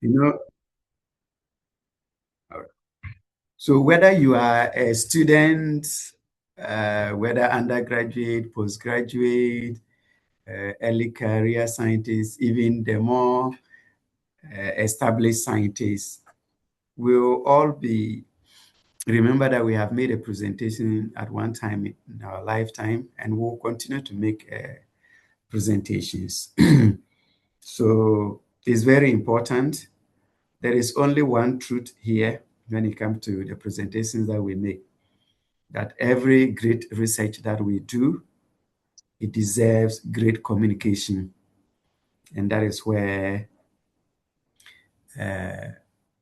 You know, so whether you are a student, whether undergraduate, postgraduate, early career scientists, even the more established scientists, will all be remember that we have made a presentation at one time in our lifetime, and we'll continue to make presentations. So it's very important. There is only one truth here when it comes to the presentations that we make, that every great research that we do, it deserves great communication. And that is where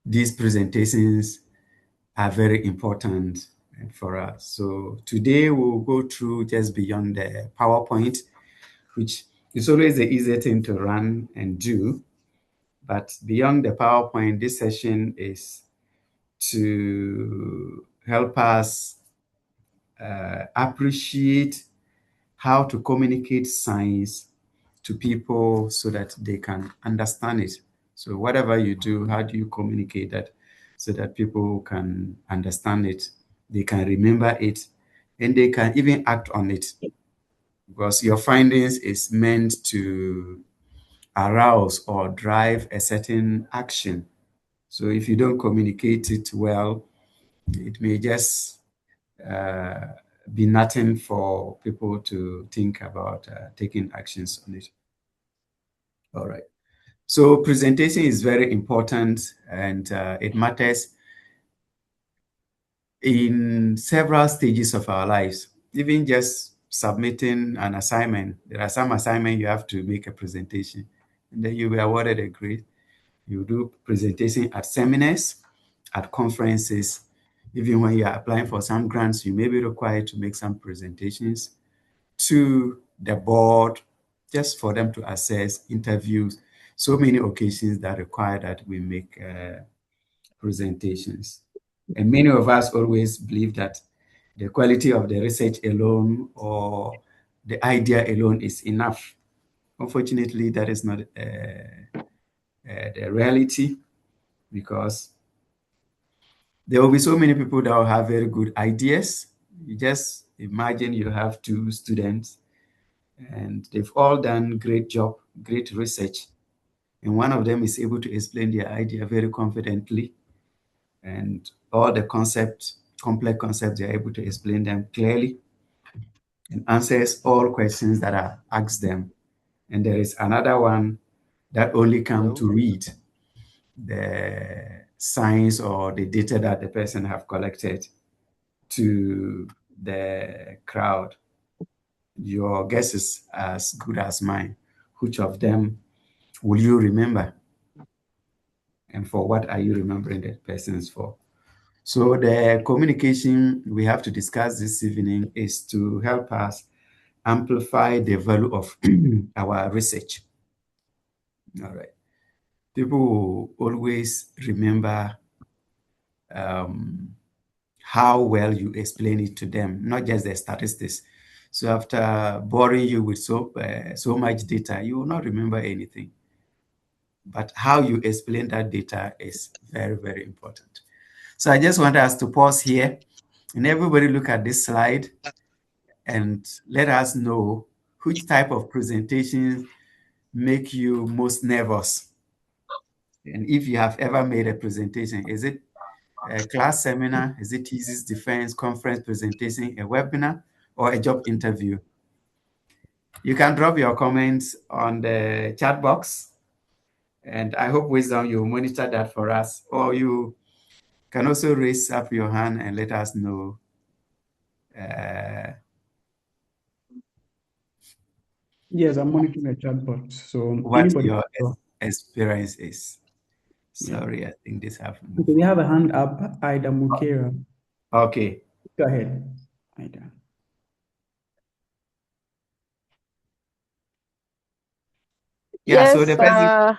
these presentations are very important for us. So today we'll go through just beyond the PowerPoint, which is always the easier thing to run and do. But beyond the PowerPoint, this session is to help us appreciate how to communicate science to people so that they can understand it. So whatever you do, how do you communicate that so that people can understand it, they can remember it, and they can even act on it? Because your findings is meant to arouse or drive a certain action. So if you don't communicate it well, it may just uh, be nothing for people to think about taking actions on it. All right. So presentation is very important, and it matters in several stages of our lives. Even just submitting an assignment, there are some assignments you have to make a presentation, and then you'll be awarded a grade. You do presentation at seminars, at conferences. Even when you are applying for some grants, you may be required to make some presentations to the board just for them to assess interviews. So many occasions that require that we make presentations. And many of us always believe that the quality of the research alone or the idea alone is enough. Unfortunately, that is not the reality, because there will be so many people that will have very good ideas. You just imagine you have two students and they've all done great job, great research. And one of them is able to explain their idea very confidently, and all the concepts, complex concepts, they're able to explain them clearly and answers all questions that are asked them. And there is another one that only come to read the science or the data that the person have collected to the crowd. Your guess is as good as mine. Which of them will you remember? And for what are you remembering the persons for? So the communication we have to discuss this evening is to help us amplify the value of our research. All right. People will always remember how well you explain it to them, not just the statistics. So after boring you with so much data, you will not remember anything. But how you explain that data is very, very important. So I just want us to pause here and everybody look at this slide and let us know which type of presentations make you most nervous. And if you have ever made a presentation, is it a class seminar? Is it thesis, defense, conference presentation, a webinar, or a job interview? You can drop your comments on the chat box, and I hope, Wisdom, you monitor that for us, or you can also raise up your hand and let us know Yes, I'm monitoring the chat box. So what anybody, your experience is. Sorry, I think this happened. Okay, we have a hand up, Ida Mukera. Okay. Go ahead, Ida. Yeah, Yes, so the person.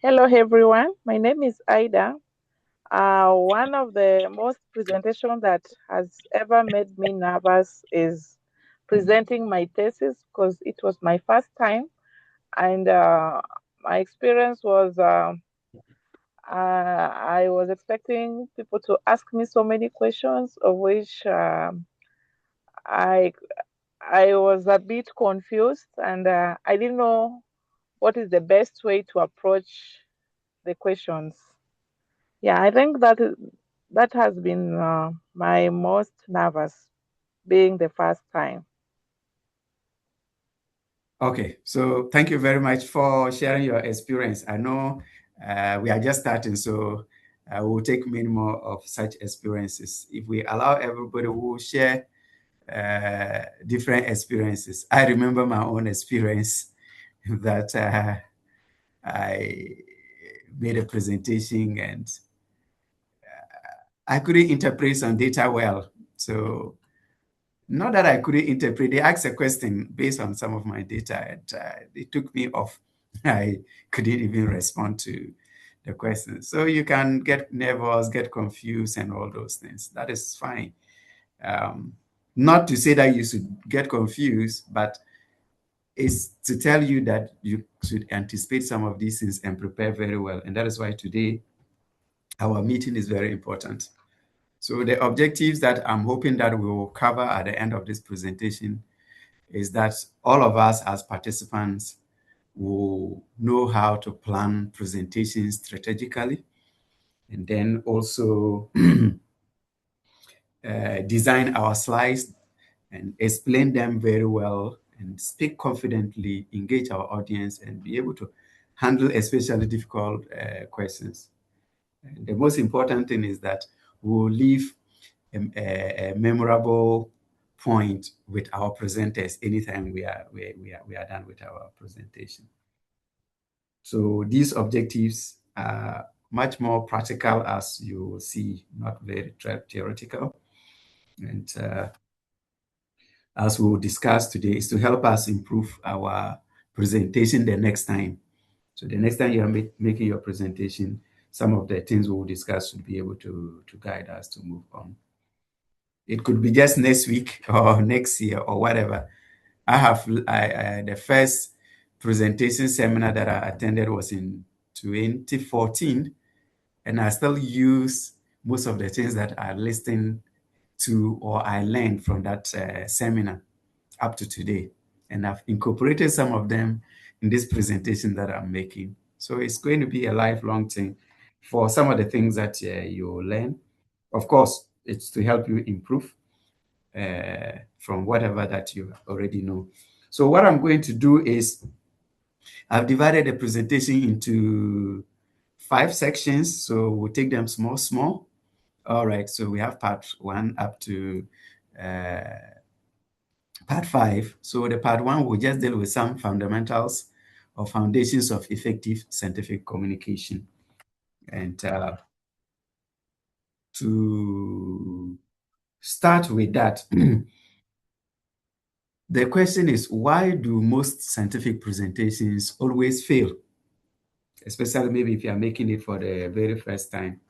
hello everyone. My name is Ida. One of the most presentation that has ever made me nervous is presenting my thesis, because it was my first time, and my experience was I was expecting people to ask me so many questions, of which I was a bit confused, and I didn't know what is the best way to approach the questions. Yeah, I think that has been my most nervous, being the first time. Okay, so thank you very much for sharing your experience. I know we are just starting, so we'll take many more of such experiences. If we allow everybody who share different experiences. I remember my own experience that I made a presentation and I couldn't interpret some data well. So not that I couldn't interpret, they asked a question based on some of my data and it took me off. I couldn't even respond to the question. So you can get nervous, get confused and all those things. That is fine. Not to say that you should get confused, but it's to tell you that you should anticipate some of these things and prepare very well. And that is why today our meeting is very important. So the objectives that I'm hoping that we will cover at the end of this presentation is that all of us as participants will know how to plan presentations strategically and then also design our slides and explain them very well and speak confidently, engage our audience, and be able to handle especially difficult questions. And the most important thing is that we'll leave a memorable point with our presenters anytime we are done with our presentation. So these objectives are much more practical, as you will see, not very theoretical. And as we will discuss today, is to help us improve our presentation the next time. So the next time you are making your presentation, some of the things we will discuss should be able to guide us to move on. It could be just next week or next year or whatever. The first presentation seminar that I attended was in 2014, and I still use most of the things that I listened to or I learned from that seminar up to today. And I've incorporated some of them in this presentation that I'm making. So it's going to be a lifelong thing for some of the things that you learn. Of course, it's to help you improve from whatever that you already know. So what I'm going to do is I've divided the presentation into 5 sections. So we'll take them small. All right, so we have part 1 up to part 5. So the part 1 will just deal with some fundamentals or foundations of effective scientific communication. And to start with that, the question is, why do most scientific presentations always fail? Especially maybe if you are making it for the very first time.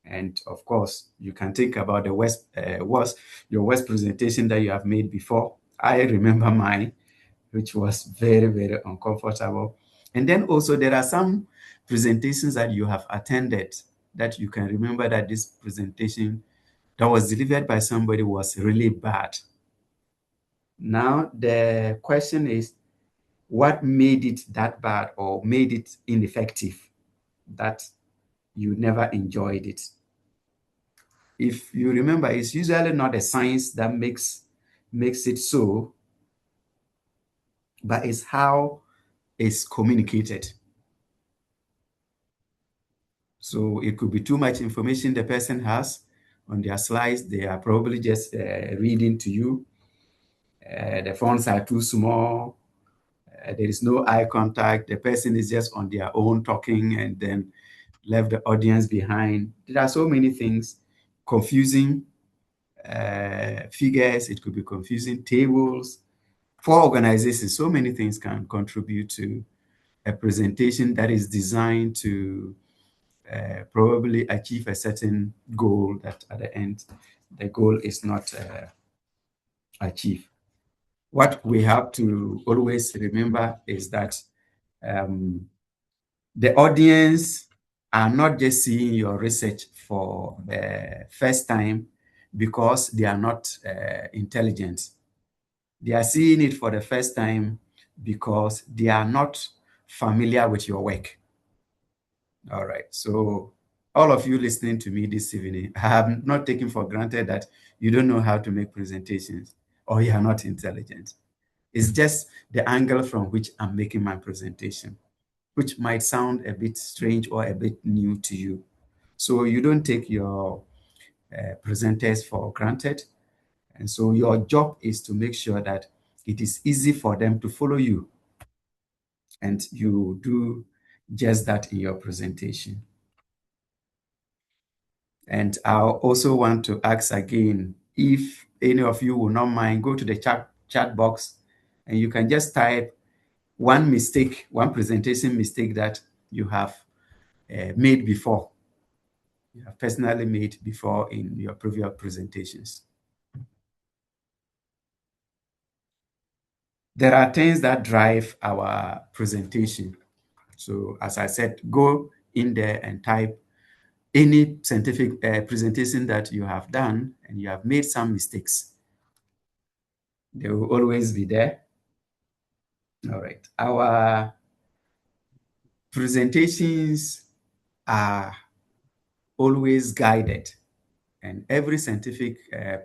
And of course, you can think about your worst presentation that you have made before. I remember mine, which was very, very uncomfortable. And then also there are some presentations that you have attended that you can remember that this presentation that was delivered by somebody was really bad. Now, the question is, what made it that bad or made it ineffective that you never enjoyed it? If you remember, it's usually not the science that makes it so, but it's how it's communicated. So it could be too much information the person has on their slides. They are probably just reading to you. The fonts are too small. There is no eye contact. The person is just on their own talking and then left the audience behind. There are so many things, confusing figures. It could be confusing tables. For organizations, so many things can contribute to a presentation that is designed to probably achieve a certain goal that at the end, the goal is not achieved. What we have to always remember is that the audience are not just seeing your research for the first time because they are not intelligent. They are seeing it for the first time because they are not familiar with your work. All right. So all of you listening to me this evening, I have not taken for granted that you don't know how to make presentations or you are not intelligent. It's just the angle from which I'm making my presentation, which might sound a bit strange or a bit new to you. So you don't take your presenters for granted. And so your job is to make sure that it is easy for them to follow you. And you do just that in your presentation. And I also want to ask again, if any of you will not mind, go to the chat box and you can just type one mistake, one presentation mistake that you have made before, you have personally made before in your previous presentations. There are things that drive our presentation. So as I said, go in there and type any scientific presentation that you have done and you have made some mistakes. They will always be there. All right. Our presentations are always guided, and every scientific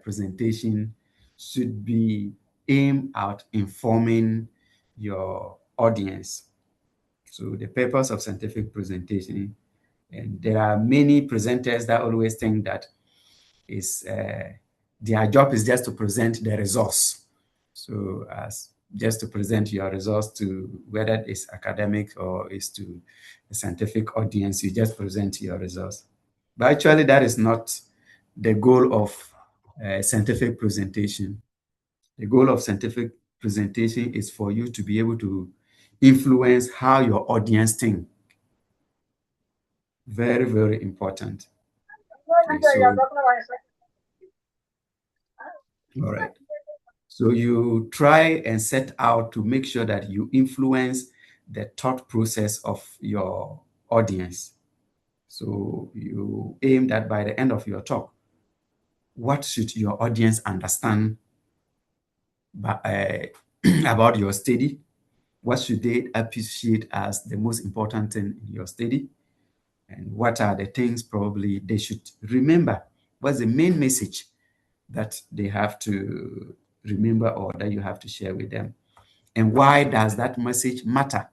presentation should be aimed at informing your audience. So the purpose of scientific presentation, and there are many presenters that always think that is their job is just to present the results. So as just to present your results to whether it's academic or it's to a scientific audience, you just present your results. But actually, that is not the goal of scientific presentation. The goal of scientific presentation is for you to be able to influence how your audience think. Very, very important. Okay, so, all right. So you try and set out to make sure that you influence the thought process of your audience. So you aim that by the end of your talk, what should your audience understand about your study? What should they appreciate as the most important thing in your study? And what are the things probably they should remember? What's the main message that they have to remember or that you have to share with them? And why does that message matter?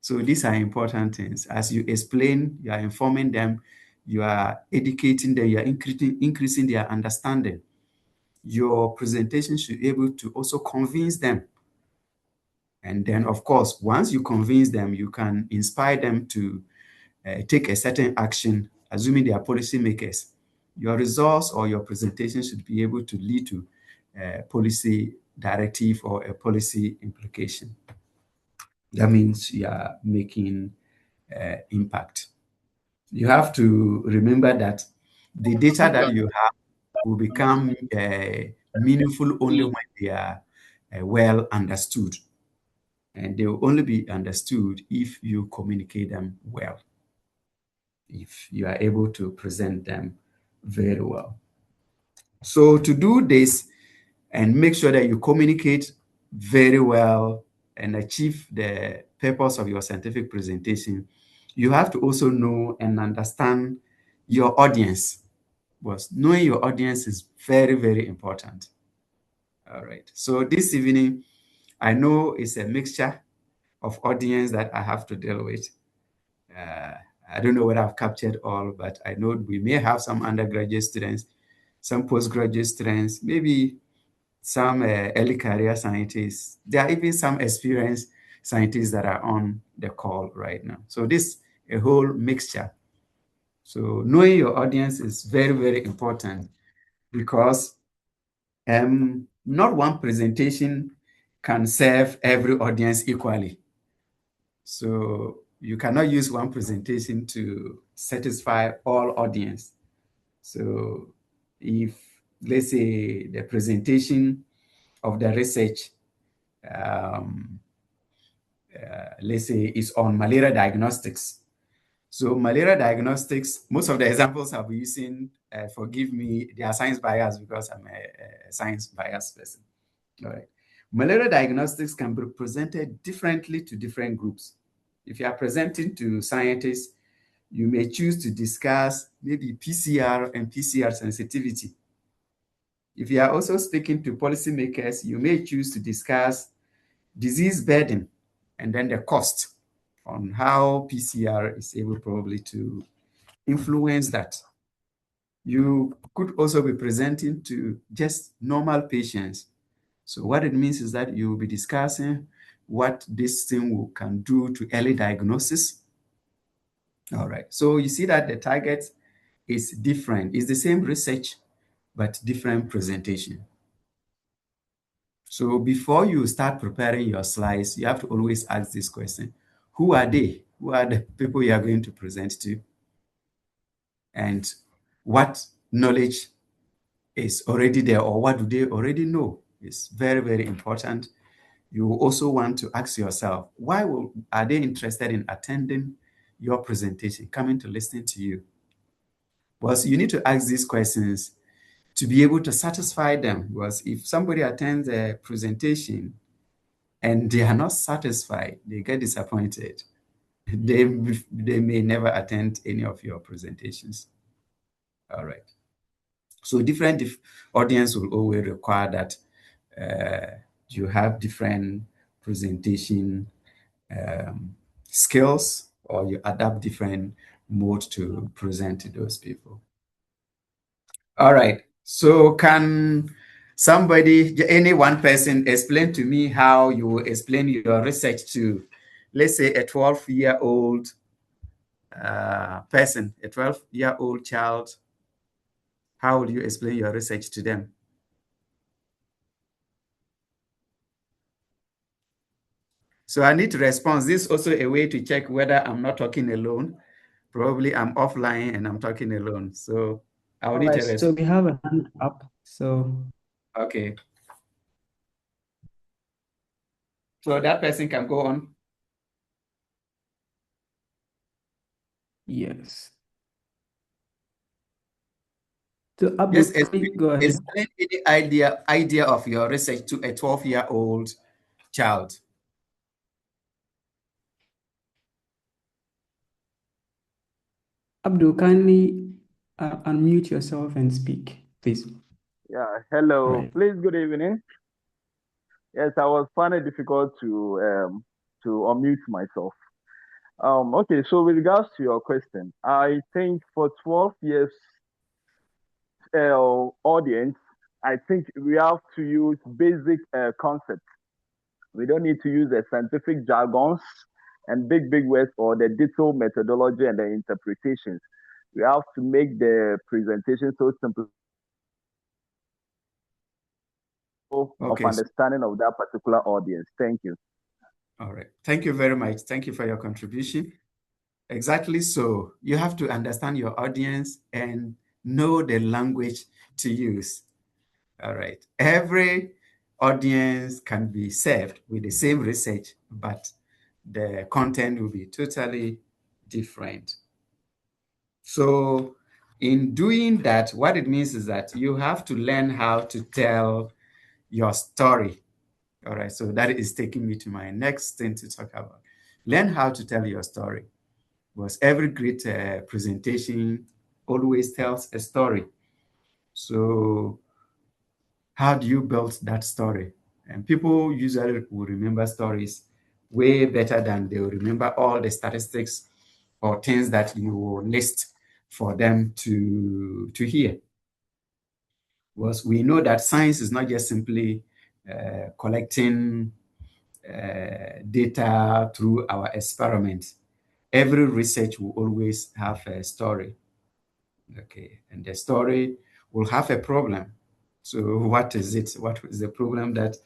So these are important things. As you explain, you are informing them, you are educating them, you are increasing their understanding. Your presentation should be able to also convince them. And then, of course, once you convince them, you can inspire them to take a certain action, assuming they are policymakers. Your results or your presentation should be able to lead to a policy directive or a policy implication. That means you are making impact. You have to remember that the data that you have will become meaningful only when they are well understood. And they will only be understood if you communicate them well, if you are able to present them very well. So to do this and make sure that you communicate very well and achieve the purpose of your scientific presentation, you have to also know and understand your audience. Because knowing your audience is very, very important. All right. So this evening, I know it's a mixture of audience that I have to deal with. I don't know whether I've captured all, but I know we may have some undergraduate students, some postgraduate students, maybe some early career scientists. There are even some experienced scientists that are on the call right now. So this a whole mixture. So knowing your audience is very, very important because not one presentation can serve every audience equally. So you cannot use one presentation to satisfy all audience. So if, let's say, the presentation of the research, let's say, is on malaria diagnostics, So malaria diagnostics, most of the examples I'll be using, forgive me, they are science bias because I'm a science bias person. All right. Malaria diagnostics can be presented differently to different groups. If you are presenting to scientists, you may choose to discuss maybe PCR and PCR sensitivity. If you are also speaking to policymakers, you may choose to discuss disease burden and then the cost on how PCR is able probably to influence that. You could also be presenting to just normal patients. So what it means is that you will be discussing what this thing can do to early diagnosis. All right. So you see that the target is different. It's the same research, but different presentation. So before you start preparing your slides, you have to always ask this question. Who are they? Who are the people you are going to present to? And what knowledge is already there, or what do they already know? It's very, very important. You also want to ask yourself, why are they interested in attending your presentation, coming to listen to you? Well, so you need to ask these questions to be able to satisfy them. Because if somebody attends a presentation and they are not satisfied, they get disappointed. They may never attend any of your presentations. All right. So different audience will always require that you have different presentation skills, or you adapt different mode to present to those people. All right. So can somebody, any one person, explain to me how you explain your research to, let's say, a 12-year-old person, a 12-year-old child? How will you explain your research to them? So I need to respond. This is also a way to check whether I'm not talking alone. Probably I'm offline and I'm talking alone. So I'll need a response. So we have a hand up. So okay. So that person can go on. yes. So Abdul, Yes, go ahead. explain any idea of your research to a 12-year-old child. Abdul, kindly unmute yourself and speak, please. Yeah, hello. Right. Please, good evening. Yes, I was finding it difficult to unmute myself. Okay, so with regards to your question, I think for 12 years audience, I think we have to use basic concepts. We don't need to use the scientific jargons and big words or the detailed methodology and the interpretations. We have to make the presentation so simple of understanding of that particular audience. Thank you. All right. Thank you very much. Thank you for your contribution. Exactly so. You have to understand your audience and know the language to use. All right. Every audience can be served with the same research, but the content will be totally different. So in doing that, what it means is that you have to learn how to tell your story. All right. So that is taking me to my next thing to talk about. Learn how to tell your story. Because every great presentation always tells a story. So how do you build that story? And people usually will remember stories way better than they will remember all the statistics or things that you will list for them to hear. Because we know that science is not just simply collecting data through our experiments. Every research will always have a story. Okay, and the story will have a problem. So what is it? What is the problem that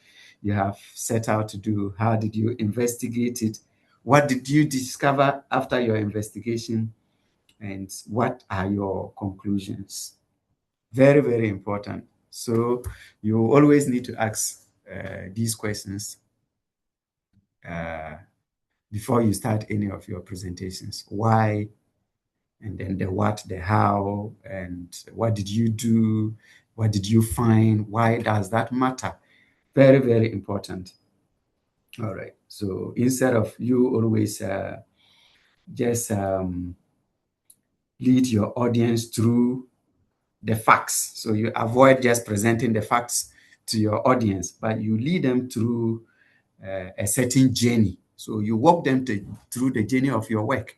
you have set out to do? How did you investigate it? What did you discover after your investigation? And what are your conclusions? Very, very important. So you always need to ask these questions before you start any of your presentations. Why and then the what, the how, and what did you do? What did you find? Why does that matter? Very, very important. All right. So instead of you always just lead your audience through the facts. So you avoid just presenting the facts to your audience, but you lead them through a certain journey. So you walk them through the journey of your work.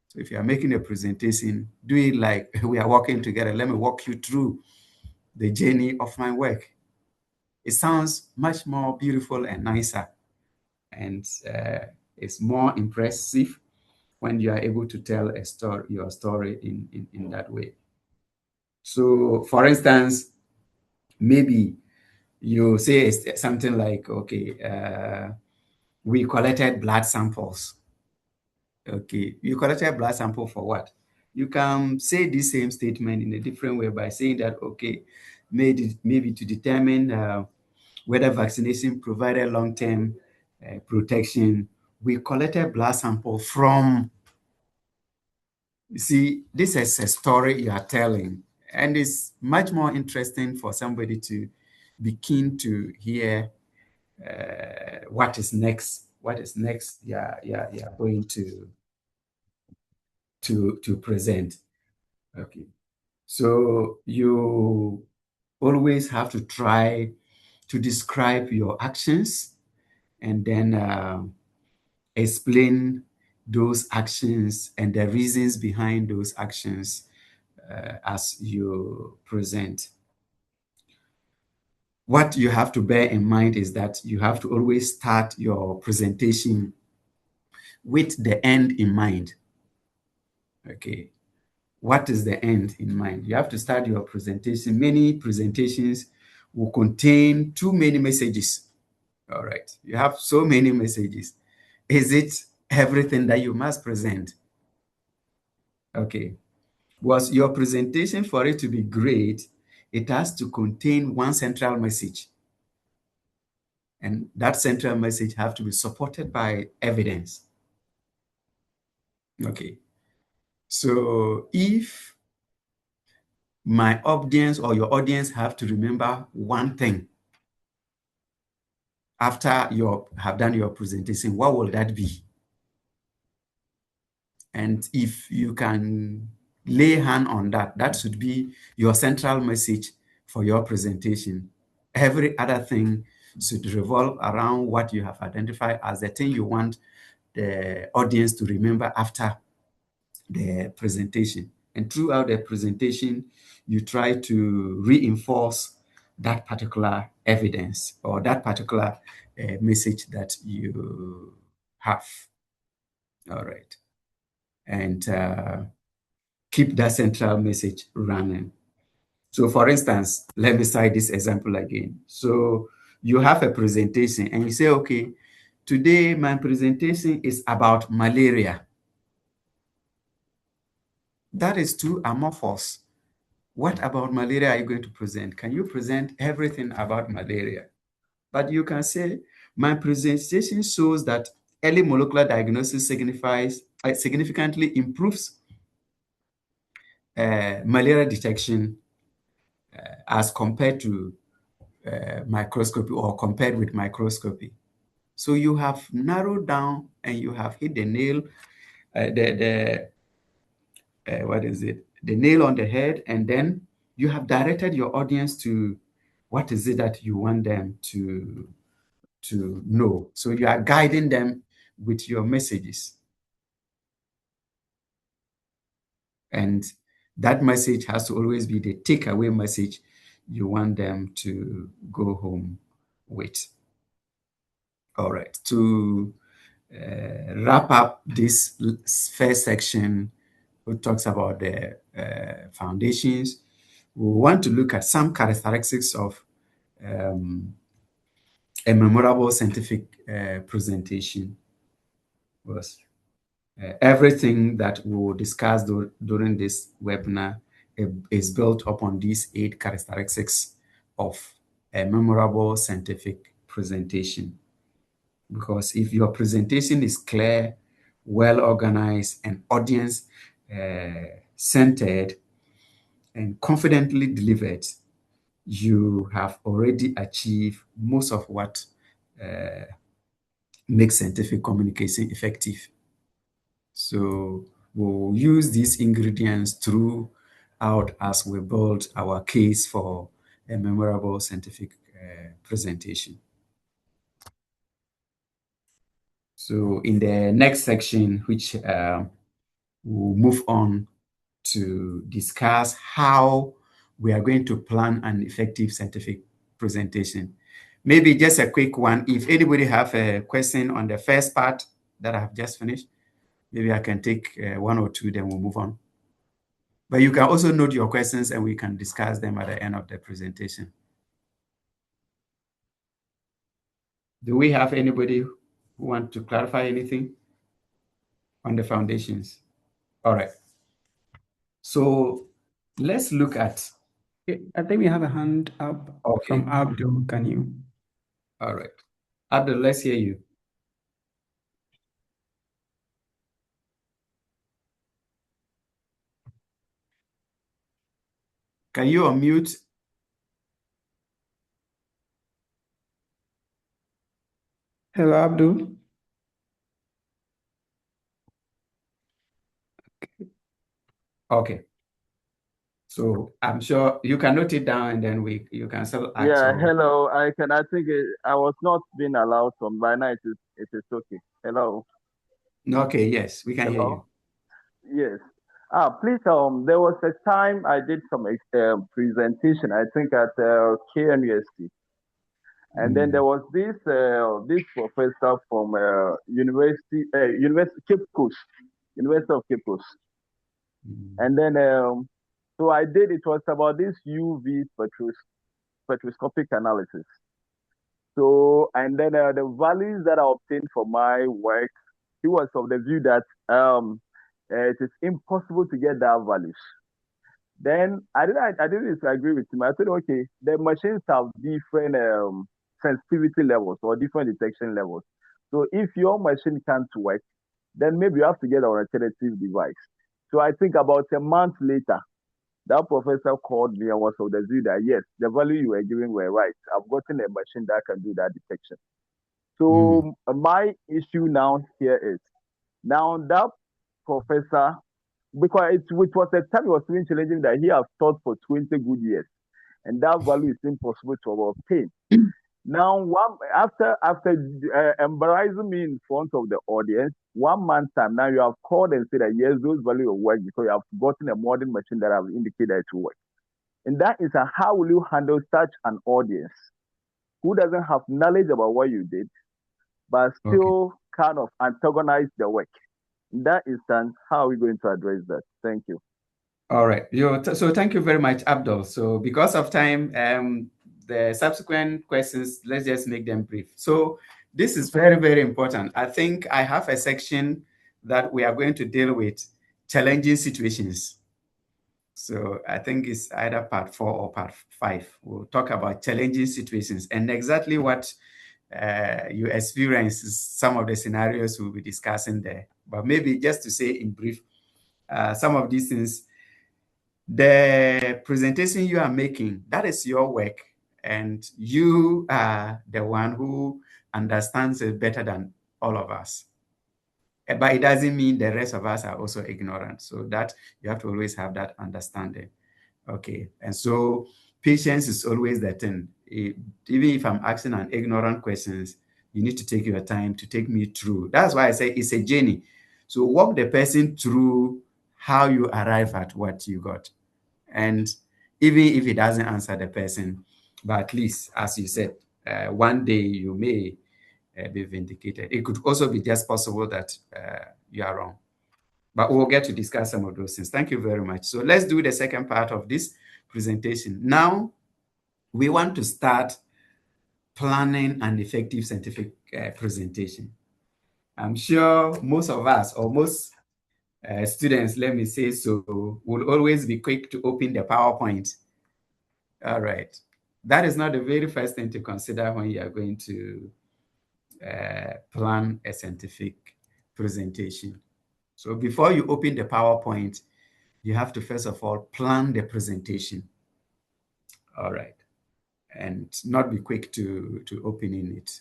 So if you are making a presentation, do it like we are working together. Let me walk you through the journey of my work. It sounds much more beautiful and nicer, and it's more impressive when you are able to tell a story, your story in that way. So, for instance, maybe you say something like, okay, we collected blood samples. Okay, you collected blood sample for what? You can say the same statement in a different way by saying that, okay, maybe to determine whether vaccination provided long-term protection, we collected blood sample from. You see, this is a story you are telling, and it's much more interesting for somebody to be keen to hear what is next. What is next? Yeah, going to present. Okay, so you always have to try to describe your actions and then explain those actions and the reasons behind those actions as you present. What you have to bear in mind is that you have to always start your presentation with the end in mind. Okay, what is the end in mind? You have to start your presentation. Many presentations will contain too many messages. All right, you have so many messages. Is it everything that you must present? Okay, was your presentation, for it to be great, it has to contain one central message. And that central message have to be supported by evidence. Okay, so if my audience or your audience have to remember one thing after you have done your presentation, what will that be? And if you can lay hand on that, that should be your central message for your presentation. Every other thing should revolve around what you have identified as the thing you want the audience to remember after the presentation. And throughout the presentation, you try to reinforce that particular evidence or that particular message that you have. All right. And keep that central message running. So for instance, let me cite this example again. So you have a presentation and you say, okay, today my presentation is about malaria. That is too amorphous. What about malaria are you going to present? Can you present everything about malaria? But you can say, my presentation shows that early molecular diagnosis significantly improves malaria detection as compared to microscopy or compared with microscopy. So you have narrowed down and you have hit the nail, what is it? The nail on the head, and then you have directed your audience to what is it that you want them to know. So you are guiding them with your messages. And that message has to always be the takeaway message you want them to go home with. All right, to wrap up this first section, which talks about the foundations, we want to look at some characteristics of a memorable scientific presentation. Was everything that we will discuss during this webinar is built upon these 8 characteristics of a memorable scientific presentation. Because if your presentation is clear, well organized, and audience centered and confidently delivered, you have already achieved most of what makes scientific communication effective. So we'll use these ingredients throughout as we build our case for a memorable scientific presentation. So in the next section, which we'll move on to discuss how we are going to plan an effective scientific presentation. Maybe just a quick one. If anybody have a question on the first part that I have just finished, maybe I can take one or two, then we'll move on. But you can also note your questions and we can discuss them at the end of the presentation. Do we have anybody who want to clarify anything on the foundations? All right. So let's look at. I think we have a hand up from Abdul. Can you? All right. Abdul, let's hear you. Can you unmute? Hello, Abdul. Okay. So I'm sure you can note it down and then you can still ask. Yeah, hello. I think I was not being allowed to, by now it is okay. Hello. Okay, yes, we can hear you. Yes. Please, there was a time I did some presentation, I think at KNUST. And then there was this professor from University Cape Coast, University of Cape Coast. And then so I did, it was about this UV spectroscopic analysis. So, and then the values that I obtained for my work, he was of the view that it is impossible to get that values. Then I didn't disagree with him. I said, okay, the machines have different sensitivity levels or different detection levels. So if your machine can't work, then maybe you have to get an alternative device. So I think about a month later, that professor called me and was of the view that yes, the value you were giving were right. I've gotten a machine that can do that detection. So my issue now here is, now that professor, because it was a time he was even challenging that he has taught for 20 good years, and that value is impossible to obtain. Now, after embarrassing me in front of the audience, 1 month time, now you have called and said that yes, those values will work because you have gotten a modern machine that have indicated it will work. And that is how will you handle such an audience who doesn't have knowledge about what you did, but still kind of antagonize the work? In that instance, how are we going to address that? Thank you. All right. So thank you very much, Abdul. So because of time, the subsequent questions, let's just make them brief. So this is very, very important. I think I have a section that we are going to deal with challenging situations. So I think it's either part 4 or part 5. We'll talk about challenging situations and exactly what you experience, some of the scenarios we'll be discussing there. But maybe just to say in brief, some of these things, the presentation you are making, that is your work, and you are the one who understands it better than all of us. But it doesn't mean the rest of us are also ignorant. So that you have to always have that understanding. Okay. And so patience is always the thing. Even if I'm asking an ignorant questions, you need to take your time to take me through. That's why I say it's a journey. So walk the person through how you arrive at what you got. And even if it doesn't answer the person, but at least, as you said, one day you may be vindicated. It could also be just possible that you are wrong. But we'll get to discuss some of those things. Thank you very much. So let's do the second part of this presentation. Now, we want to start planning an effective scientific presentation. I'm sure most of us, or most students, let me say so, will always be quick to open the PowerPoint. All right. That is not the very first thing to consider when you are going to plan a scientific presentation. So before you open the PowerPoint, you have to first of all plan the presentation. All right. And not be quick to opening it.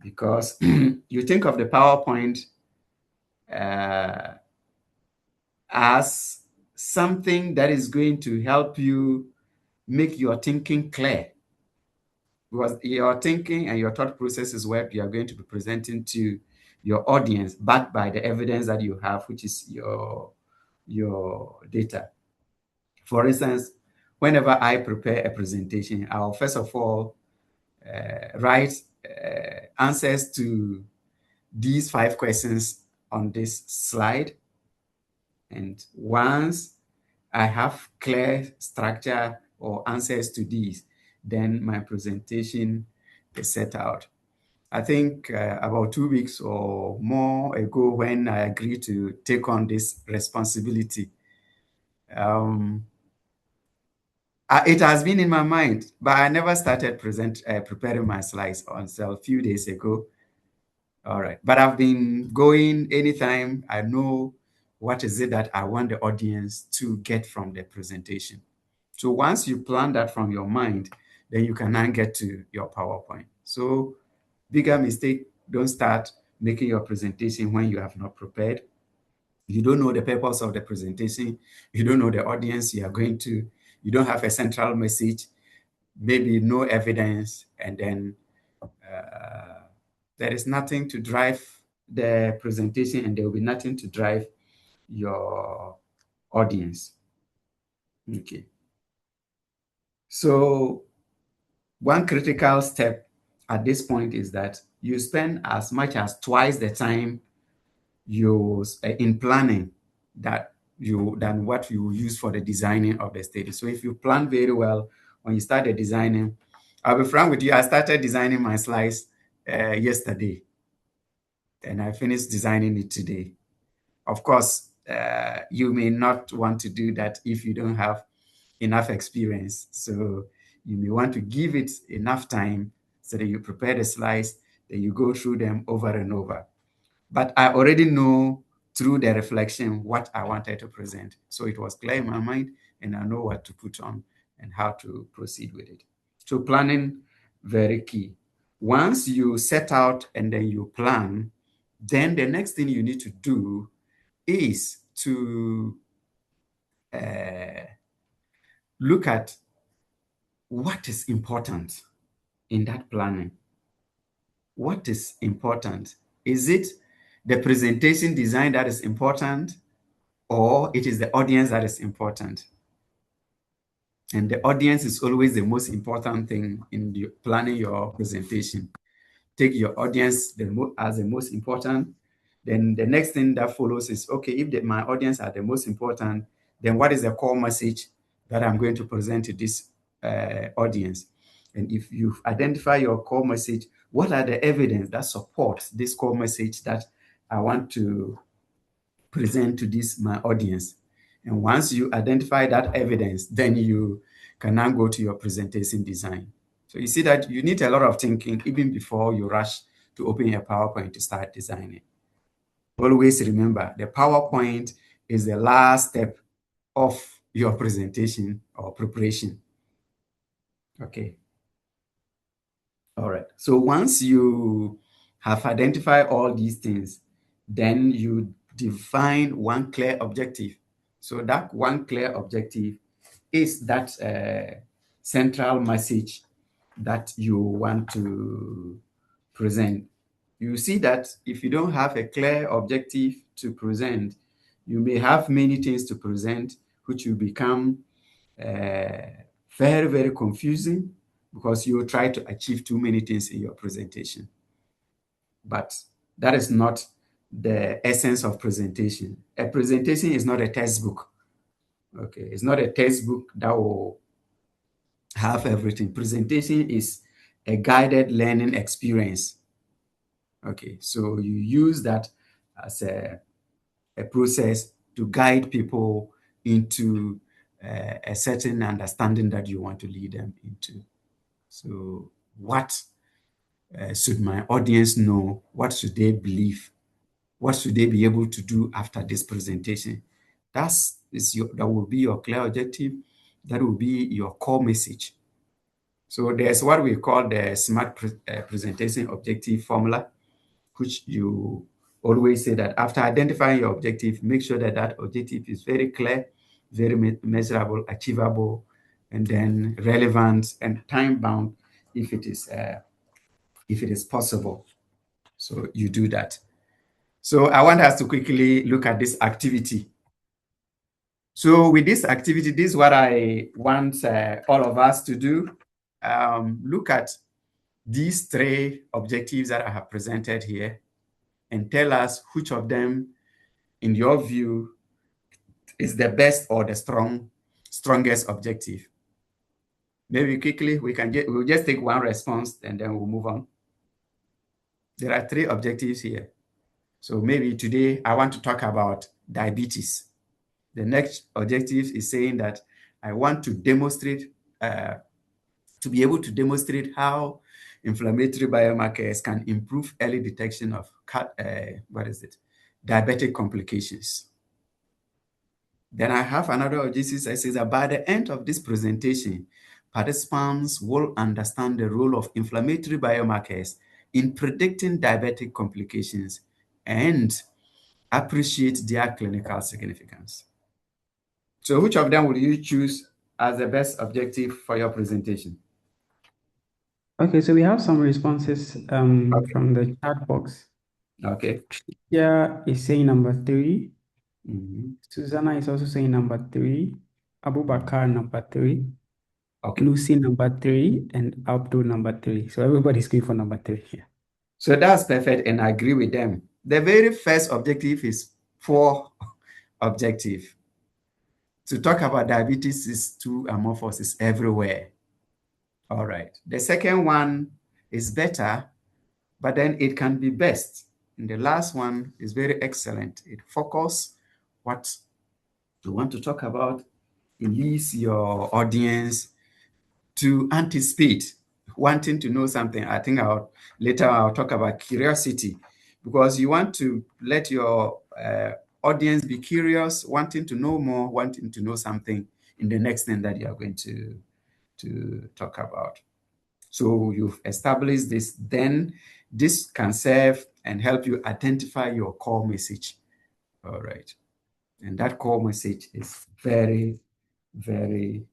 Because you think of the PowerPoint as something that is going to help you make your thinking clear. Because your thinking and your thought process is what you are going to be presenting to your audience, backed by the evidence that you have, which is your data. For instance, whenever I prepare a presentation, I'll first of all write answers to these 5 questions on this slide. And once I have clear structure or answers to these, then my presentation is set out. I think about 2 weeks or more ago, when I agreed to take on this responsibility, it has been in my mind, but I never started preparing my slides until a few days ago. All right, but I've been going anytime I know what is it that I want the audience to get from the presentation. So once you plan that from your mind, then you can now get to your PowerPoint. So bigger mistake, don't start making your presentation when you have not prepared. You don't know the purpose of the presentation. You don't know the audience you are going to. You don't have a central message, maybe no evidence, and then there is nothing to drive the presentation, and there will be nothing to drive your audience. Okay. So one critical step at this point is that you spend as much as twice the time you in planning than what you use for the designing of the study. So if you plan very well when you start the designing, I'll be frank with you, I started designing my slides yesterday, and I finished designing it today. Of course, you may not want to do that if you don't have enough experience. So you may want to give it enough time so that you prepare the slides, then you go through them over and over. But I already know through the reflection what I wanted to present. So it was clear in my mind, and I know what to put on and how to proceed with it. So planning, very key. Once you set out and then you plan, then the next thing you need to do is to look at what is important in that planning. What is important? Is it the presentation design that is important, or it is the audience that is important? And the audience is always the most important thing in planning your presentation. Take your audience as the most important. Then the next thing that follows is, okay, if my audience are the most important, then what is the core message that I'm going to present to this audience? And if you identify your core message, what are the evidence that supports this core message that I want to present to my audience? And once you identify that evidence, then you can now go to your presentation design. So you see that you need a lot of thinking even before you rush to open your PowerPoint to start designing. Always remember, the PowerPoint is the last step of your presentation or preparation. Okay. All right. So once you have identified all these things, then you define one clear objective. So that one clear objective is that central message that you want to present. You see that if you don't have a clear objective to present, you may have many things to present, which will become very, very confusing because you try to achieve too many things in your presentation. But that is not the essence of presentation. A presentation is not a textbook. Okay, it's not a textbook that will have everything. Presentation is a guided learning experience. Okay, so you use that as a process to guide people into a certain understanding that you want to lead them into. So what should my audience know? What should they believe? What should they be able to do after this presentation? That will be your clear objective. That will be your core message. So there's what we call the SMART presentation objective formula, which you always say that after identifying your objective, make sure that that objective is very clear, very measurable, achievable, and then relevant and time-bound if it is possible. So you do that. So I want us to quickly look at this activity. So with this activity, this is what I want all of us to do. Look at these three objectives that I have presented here and tell us which of them, in your view, is the best or the strongest objective. Maybe quickly, we'll just take one response and then we'll move on. There are three objectives here. So maybe today I want to talk about diabetes. The next objective is saying that I want to demonstrate, to be able to demonstrate how inflammatory biomarkers can improve early detection of diabetic complications. Then I have another objective that says that by the end of this presentation, participants will understand the role of inflammatory biomarkers in predicting diabetic complications and appreciate their clinical significance. So which of them would you choose as the best objective for your presentation? Okay, so we have some responses from the chat box. Okay. Here is saying number 3. Mm-hmm. Susanna is also saying number 3. Abubakar number 3. Okay. Lucy number 3 and Abdul number 3. So everybody's going for number 3 here. So that's perfect, and I agree with them. The very first objective is poor objective. To talk about diabetes is too amorphous, it's everywhere. All right. The second one is better, but then it can be best. And the last one is very excellent. It focuses what you want to talk about. It leads your audience to anticipate, wanting to know something. I think later I'll talk about curiosity, because you want to let your audience be curious, wanting to know more, wanting to know something in the next thing that you are going to talk about. So you've established this, then this can serve and help you identify your core message. All right. And that core message is very, very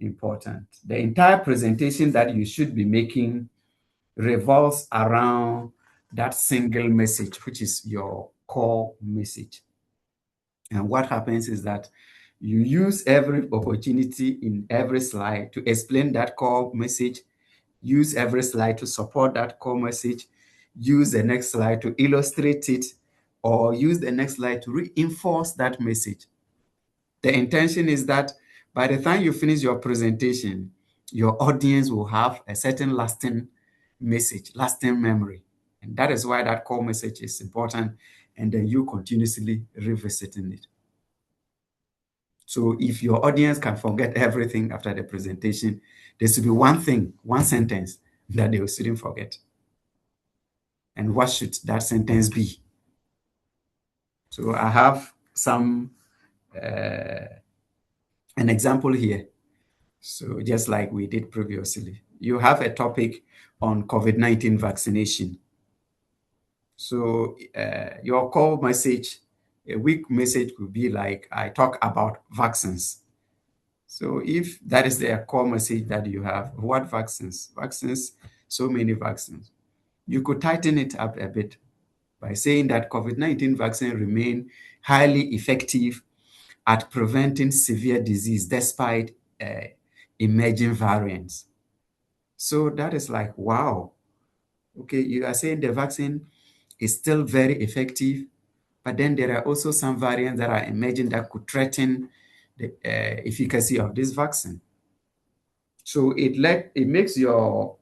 important. The entire presentation that you should be making revolves around that single message, which is your core message. And what happens is that you use every opportunity in every slide to explain that core message, use every slide to support that core message, use the next slide to illustrate it, or use the next slide to reinforce that message. The intention is that by the time you finish your presentation, your audience will have a certain lasting message, lasting memory. And that is why that core message is important. And then you continuously revisiting it. So if your audience can forget everything after the presentation, there should be one thing, one sentence that they shouldn't forget. And what should that sentence be? So I have an example here. So just like we did previously, you have a topic on COVID-19 vaccination. So your core message, a weak message could be like, I talk about vaccines. So if that is the core message that you have, what vaccines? Vaccines, so many vaccines. You could tighten it up a bit by saying that COVID-19 vaccine remain highly effective at preventing severe disease despite emerging variants. So that is like, wow. Okay, you are saying the vaccine is still very effective, but then there are also some variants that are emerging that could threaten the efficacy of this vaccine. So it makes your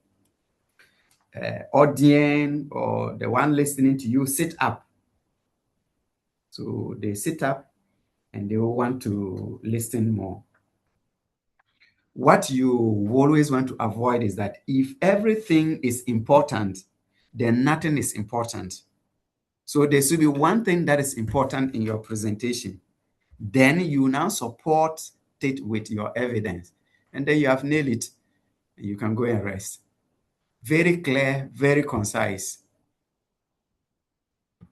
audience or the one listening to you sit up. So they sit up and they will want to listen more. What you always want to avoid is that if everything is important, then nothing is important. So there should be one thing that is important in your presentation. Then you now support it with your evidence. And then you have nailed it. You can go and rest. Very clear, very concise.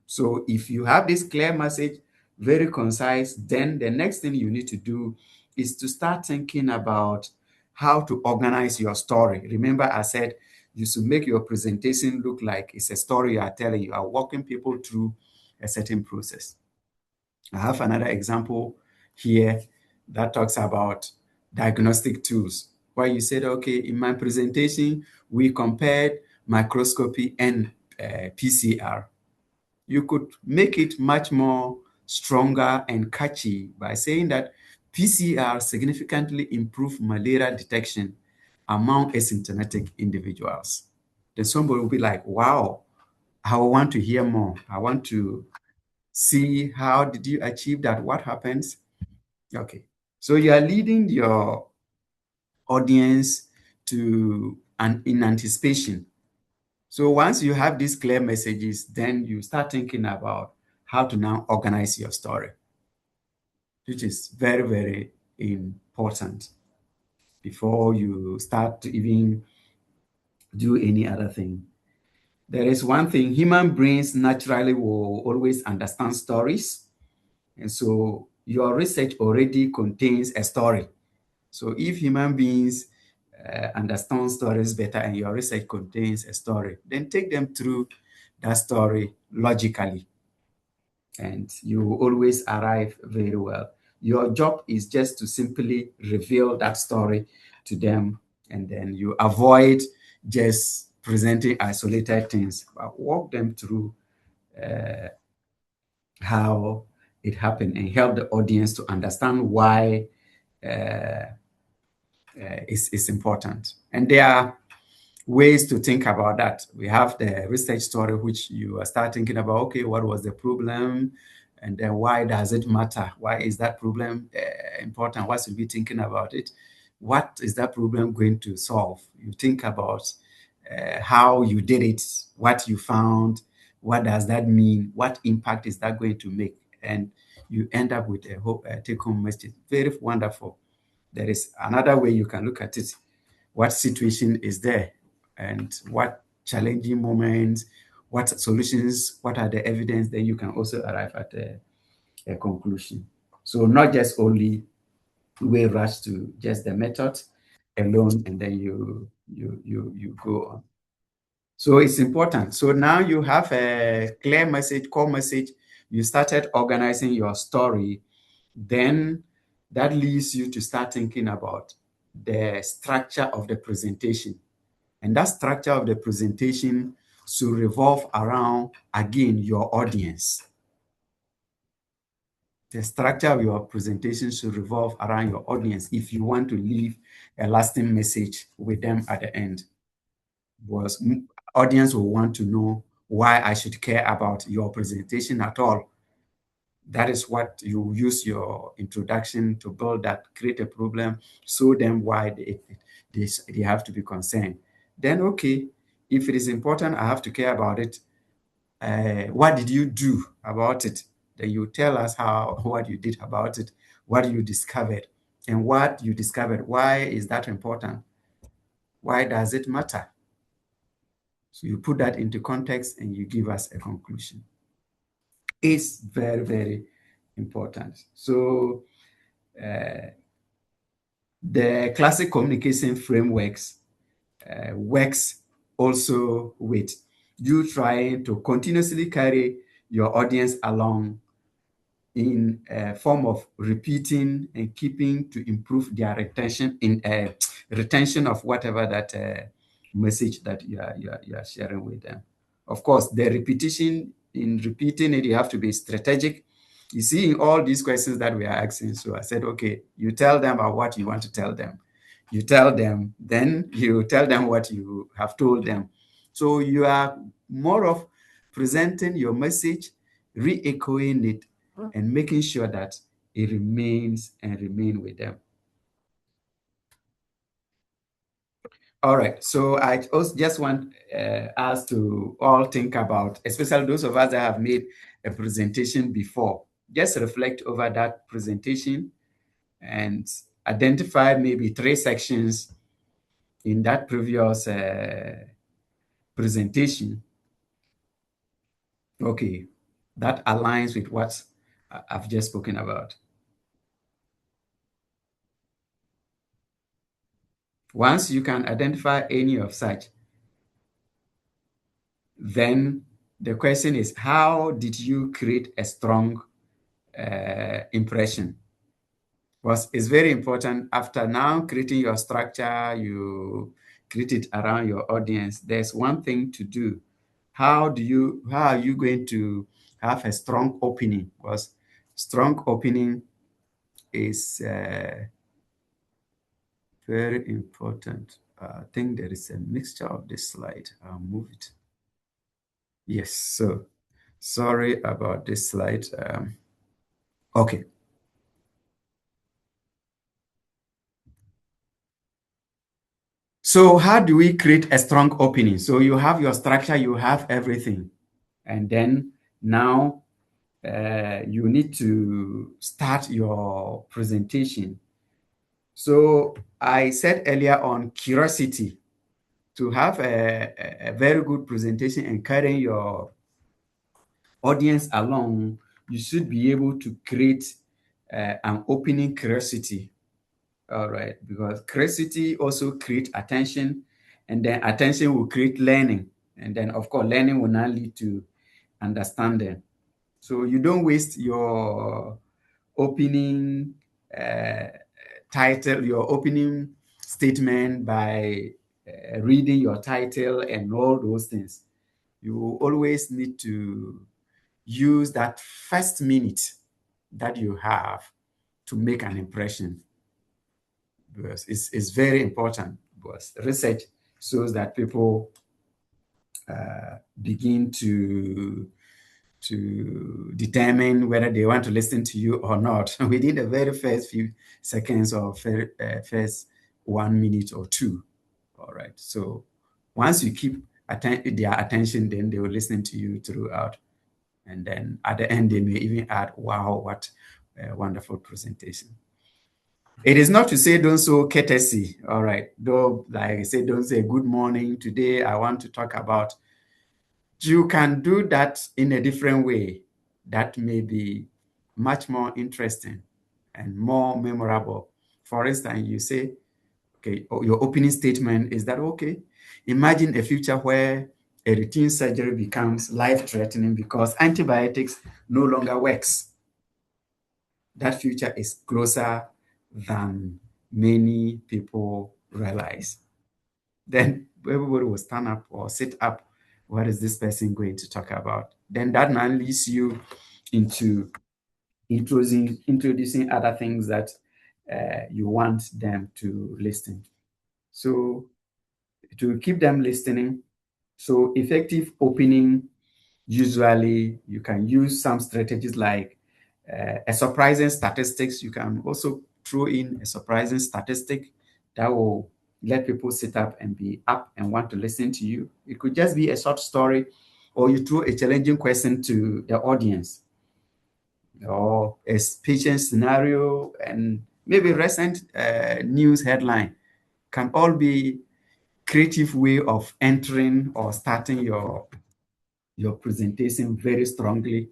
So if you have this clear message, very concise, then the next thing you need to do is to start thinking about how to organize your story. Remember, I said you should make your presentation look like it's a story you are telling. You are walking people through a certain process. I have another example here that talks about diagnostic tools, where you said, okay, in my presentation, we compared microscopy and PCR. You could make it much more stronger and catchy by saying that PCR significantly improved malaria detection among asymptomatic individuals. Then somebody will be like, wow, I want to hear more. I want to see how did you achieve that? What happens? Okay. So you are leading your audience to in anticipation. So once you have these clear messages, then you start thinking about how to now organize your story, which is very, very important before you start to even do any other thing. There is one thing, human brains naturally will always understand stories. And so your research already contains a story. So if human beings understand stories better and your research contains a story, then take them through that story logically, and you will always arrive very well. Your job is just to simply reveal that story to them, and then you avoid just presenting isolated things, but walk them through how it happened and help the audience to understand why it's important. And there are ways to think about that. We have the research story, which you start thinking about, okay, what was the problem? And then why does it matter? Why is that problem important? What should we be thinking about it? What is that problem going to solve? You think about how you did it, what you found, what does that mean? What impact is that going to make? And you end up with a take-home message. Very wonderful. There is another way you can look at it. What situation is there? And what challenging moments, what solutions, what are the evidence, then you can also arrive at a conclusion. So not just only we rush to just the method alone and then you go on. So it's important. So now you have a clear message, core message. You started organizing your story. Then that leads you to start thinking about the structure of the presentation. And that structure of the presentation should revolve around, again, your audience. The structure of your presentation should revolve around your audience if you want to leave a lasting message with them at the end. Because audience will want to know why I should care about your presentation at all. That is what you use your introduction to build, that create a problem, show them why they have to be concerned. Then, okay, if it is important, I have to care about it. What did you do about it? Then you tell us what you did about it, what you discovered, and what you discovered. Why is that important? Why does it matter? So you put that into context and you give us a conclusion. It's very, very important. So the classic communication frameworks works also with you trying to continuously carry your audience along in a form of repeating and keeping to improve their retention in retention of whatever that message that you are sharing with them. Of course, the repetition, in repeating it, you have to be strategic. You see, in all these questions that we are asking, so I said, okay, you tell them about what you want to tell them. You tell them, then you tell them what you have told them. So you are more of presenting your message, re-echoing it, and making sure that it remains and remain with them. All right. So I also just want us to all think about, especially those of us that have made a presentation before, just reflect over that presentation and identify maybe 3 sections in that previous presentation. Okay, that aligns with what I've just spoken about. Once you can identify any of such, then the question is, how did you create a strong impression? Because it's very important. After now creating your structure, you create it around your audience. There's one thing to do. How are you going to have a strong opening? Because strong opening is very important. I think there is a mixture of this slide. I'll move it. Yes, so sorry about this slide. Okay. So how do we create a strong opening? So you have your structure, you have everything. And then now you need to start your presentation. So I said earlier on curiosity. To have a very good presentation and carrying your audience along, you should be able to create an opening curiosity. All right, because curiosity also creates attention, and then attention will create learning. And then, of course, learning will now lead to understanding. So you don't waste your opening title, your opening statement by reading your title and all those things. You always need to use that first minute that you have to make an impression, because it's very important, because research shows that people begin to determine whether they want to listen to you or not within the very first few seconds or first 1 minute or 2. All right. So once you keep their attention, then they will listen to you throughout. And then at the end, they may even add, wow, what a wonderful presentation. It is not to say don't show courtesy. All right. Though, like I said, don't say good morning. Today, I want to talk about. You can do that in a different way that may be much more interesting and more memorable. For instance, you say, okay, your opening statement is that, okay, imagine a future where a routine surgery becomes life-threatening because antibiotics no longer works. That future is closer than many people realize. Then everybody will stand up or sit up. What is this person going to talk about? Then that now leads you into introducing other things that you want them to listen. So to keep them listening, so effective opening, usually you can use some strategies like a surprising statistics. You can also throw in a surprising statistic that will let people sit up and be up and want to listen to you. It could just be a short story, or you throw a challenging question to the audience, or a patient scenario, and maybe recent news headline can all be creative way of entering or starting your presentation very strongly.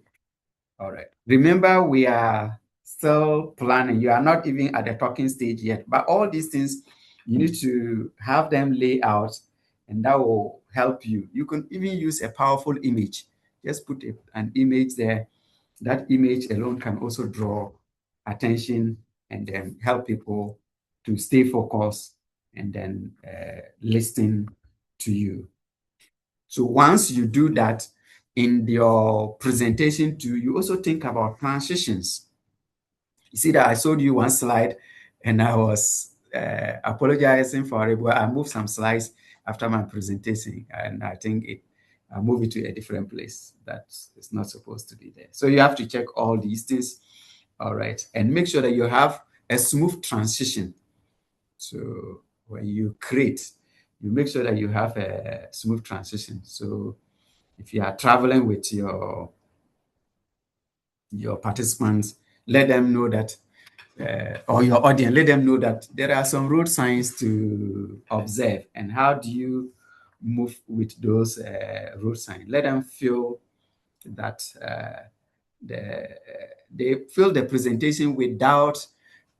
All right. Remember, we are still planning. You are not even at the talking stage yet, but all these things, you need to have them lay out, and that will help you. You can even use a powerful image. Just put an image there. That image alone can also draw attention and then help people to stay focused and then listen to you. So once you do that in your presentation too, you also think about transitions. You see that I showed you one slide and I was apologizing for it, but I moved some slides after my presentation, and I think I moved it to a different place that is not supposed to be there. So you have to check all these things, all right, and make sure that you have a smooth transition. So when you create, you make sure that you have a smooth transition. So if you are traveling with your participants, let them know that, or your audience, let them know that there are some road signs to observe, and how do you move with those road signs. Let them feel that they feel the presentation without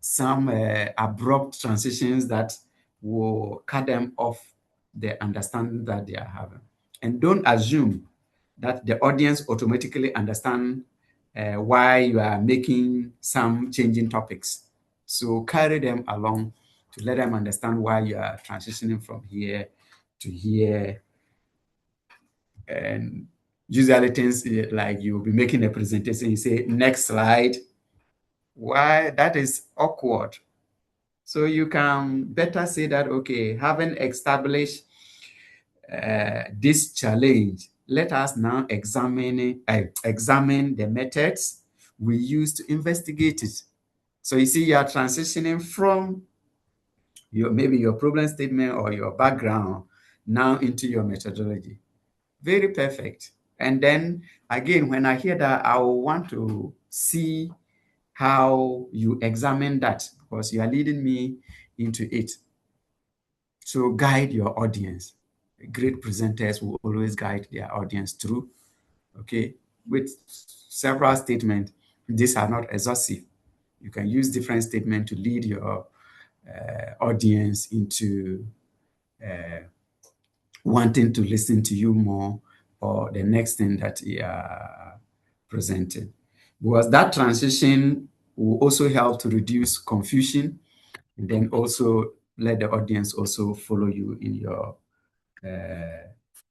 some abrupt transitions that will cut them off the understanding that they are having. And don't assume that the audience automatically understand why you are making some changing topics. So carry them along to let them understand why you are transitioning from here to here. And usually things like you'll be making a presentation, you say, next slide. Why? That is awkward. So you can better say that, okay, having established this challenge, let us now examine the methods we use to investigate it. So you see, you are transitioning from maybe your problem statement or your background now into your methodology. Very perfect. And then again, when I hear that, I will want to see how you examine that, because you are leading me into it. So guide your audience. Great presenters will always guide their audience through, okay, with several statements. These are not exhaustive. You can use different statements to lead your audience into wanting to listen to you more, or the next thing that you are presenting. Because that transition will also help to reduce confusion, and then also let the audience also follow you in your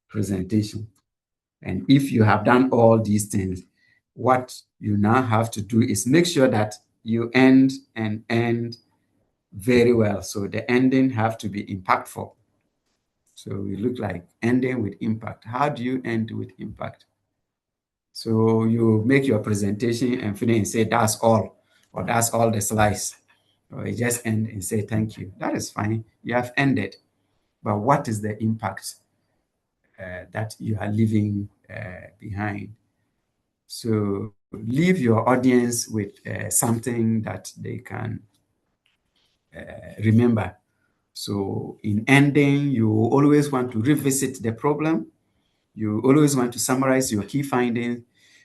presentation. And if you have done all these things, what you now have to do is make sure that you end very well. So the ending have to be impactful. So we look like ending with impact. How do you end with impact? So you make your presentation and finish and say, that's all, or that's all the slides. Or you just end and say, thank you. That is fine. You have ended. But what is the impact that you are leaving behind? So leave your audience with something that they can remember. So in ending, you always want to revisit the problem. You always want to summarize your key findings.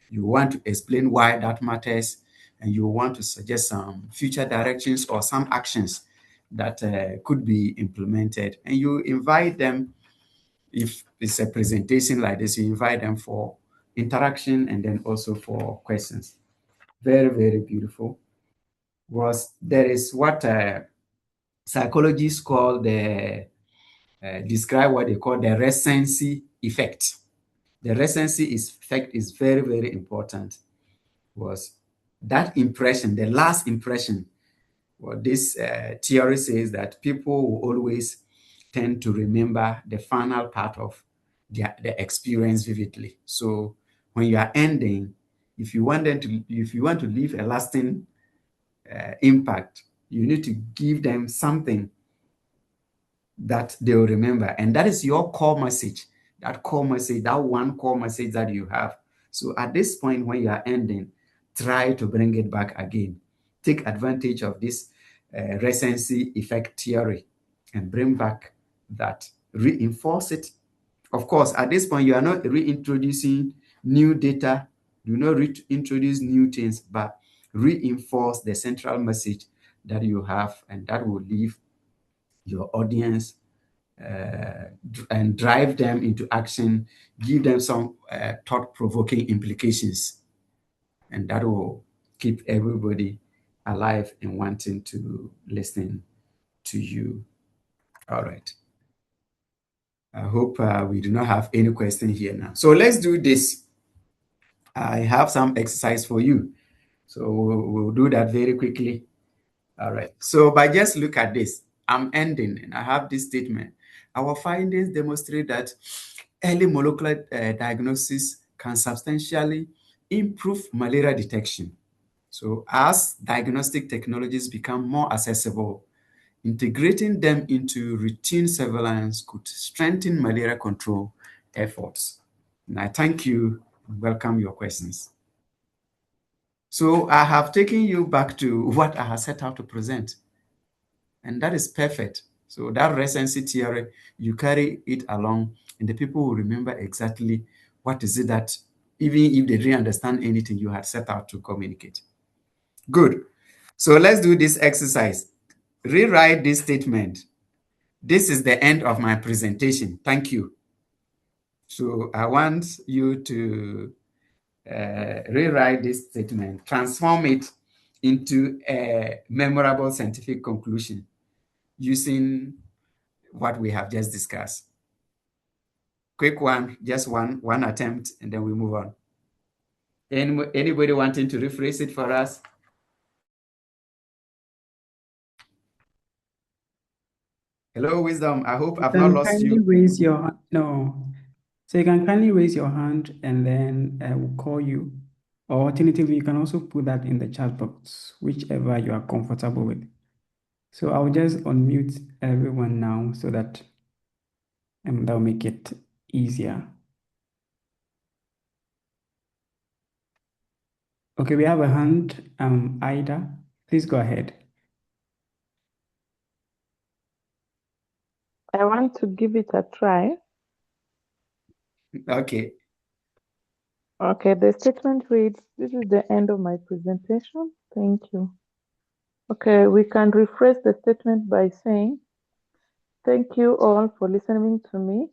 You want to explain why that matters, and you want to suggest some future directions or some actions that could be implemented. And you invite them, if it's a presentation like this, you invite them for interaction and then also for questions. Very, very beautiful. Was there is what psychologists call describe what they call the recency effect. The recency effect is very, very important. Was that impression, the last impression? Well, this theory says that people will always tend to remember the final part of the experience vividly. So when you are ending, if you want to leave a lasting impact, you need to give them something that they will remember. And that is your core message, that one core message that you have. So at this point, when you are ending, try to bring it back again. Take advantage of this recency effect theory and bring back that, reinforce it. Of course, at this point, you are not reintroducing new data. Do not reintroduce new things, but reinforce the central message that you have, and that will leave your audience and drive them into action, give them some thought-provoking implications, and that will keep everybody alive and wanting to listen to you. All right. I hope we do not have any question here now. So let's do this. I have some exercise for you. So we'll do that very quickly. All right. So by just look at this, I'm ending and I have this statement. Our findings demonstrate that early molecular diagnosis can substantially improve malaria detection. So as diagnostic technologies become more accessible, integrating them into routine surveillance could strengthen malaria control efforts. And I thank you and welcome your questions. So I have taken you back to what I have set out to present, and that is perfect. So that recency theory, you carry it along, and the people will remember exactly what is it that, even if they didn't understand anything, you had set out to communicate. Good. So let's do this exercise. Rewrite this statement. This is the end of my presentation. Thank you. So I want you to rewrite this statement, transform it into a memorable scientific conclusion using what we have just discussed. Quick one, just one attempt, and then we move on. Anybody wanting to rephrase it for us? Hello, Wisdom. I hope I've not lost you. Raise your no. So you can kindly raise your hand, and then we'll call you. Or alternatively, you can also put that in the chat box, whichever you are comfortable with. So I'll just unmute everyone now so that that'll make it easier. Okay, we have a hand. Ida, please go ahead. I want to give it a try. Okay. Okay, the statement reads, this is the end of my presentation. Thank you. Okay, we can rephrase the statement by saying, thank you all for listening to me.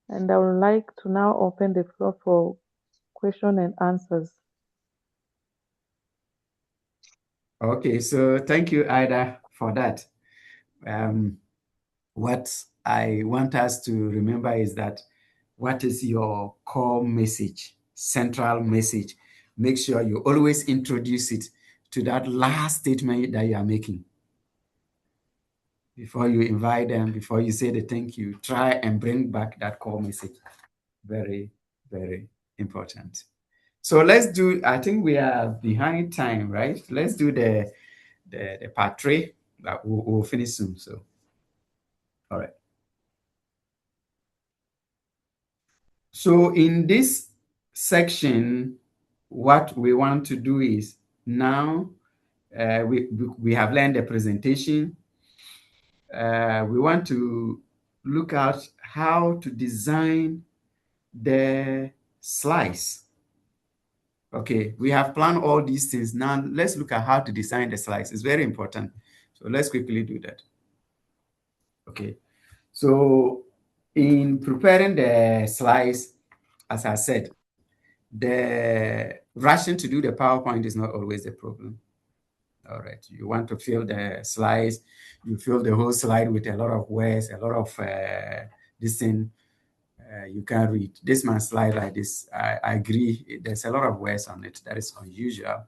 And I would like to now open the floor for question and answers. Okay, so thank you, Ida, for that. What I want us to remember is that what is your core message, central message? Make sure you always introduce it to that last statement that you are making. Before you invite them, before you say the thank you, try and bring back that core message. Very, very important. So let's do, I think we are behind time, right? Let's do the part 3, but we'll finish soon. So, all right. So in this section, what we want to do is now we have learned the presentation. We want to look at how to design the slides. Okay, we have planned all these things. Now let's look at how to design the slides. It's very important. So let's quickly do that. Okay, so in preparing the slides, as I said, the rushing to do the PowerPoint is not always a problem. All right, you want to fill the slides, you fill the whole slide with a lot of words, a lot of this thing. You can read this man's slide like this. I agree. There's a lot of words on it. That is unusual,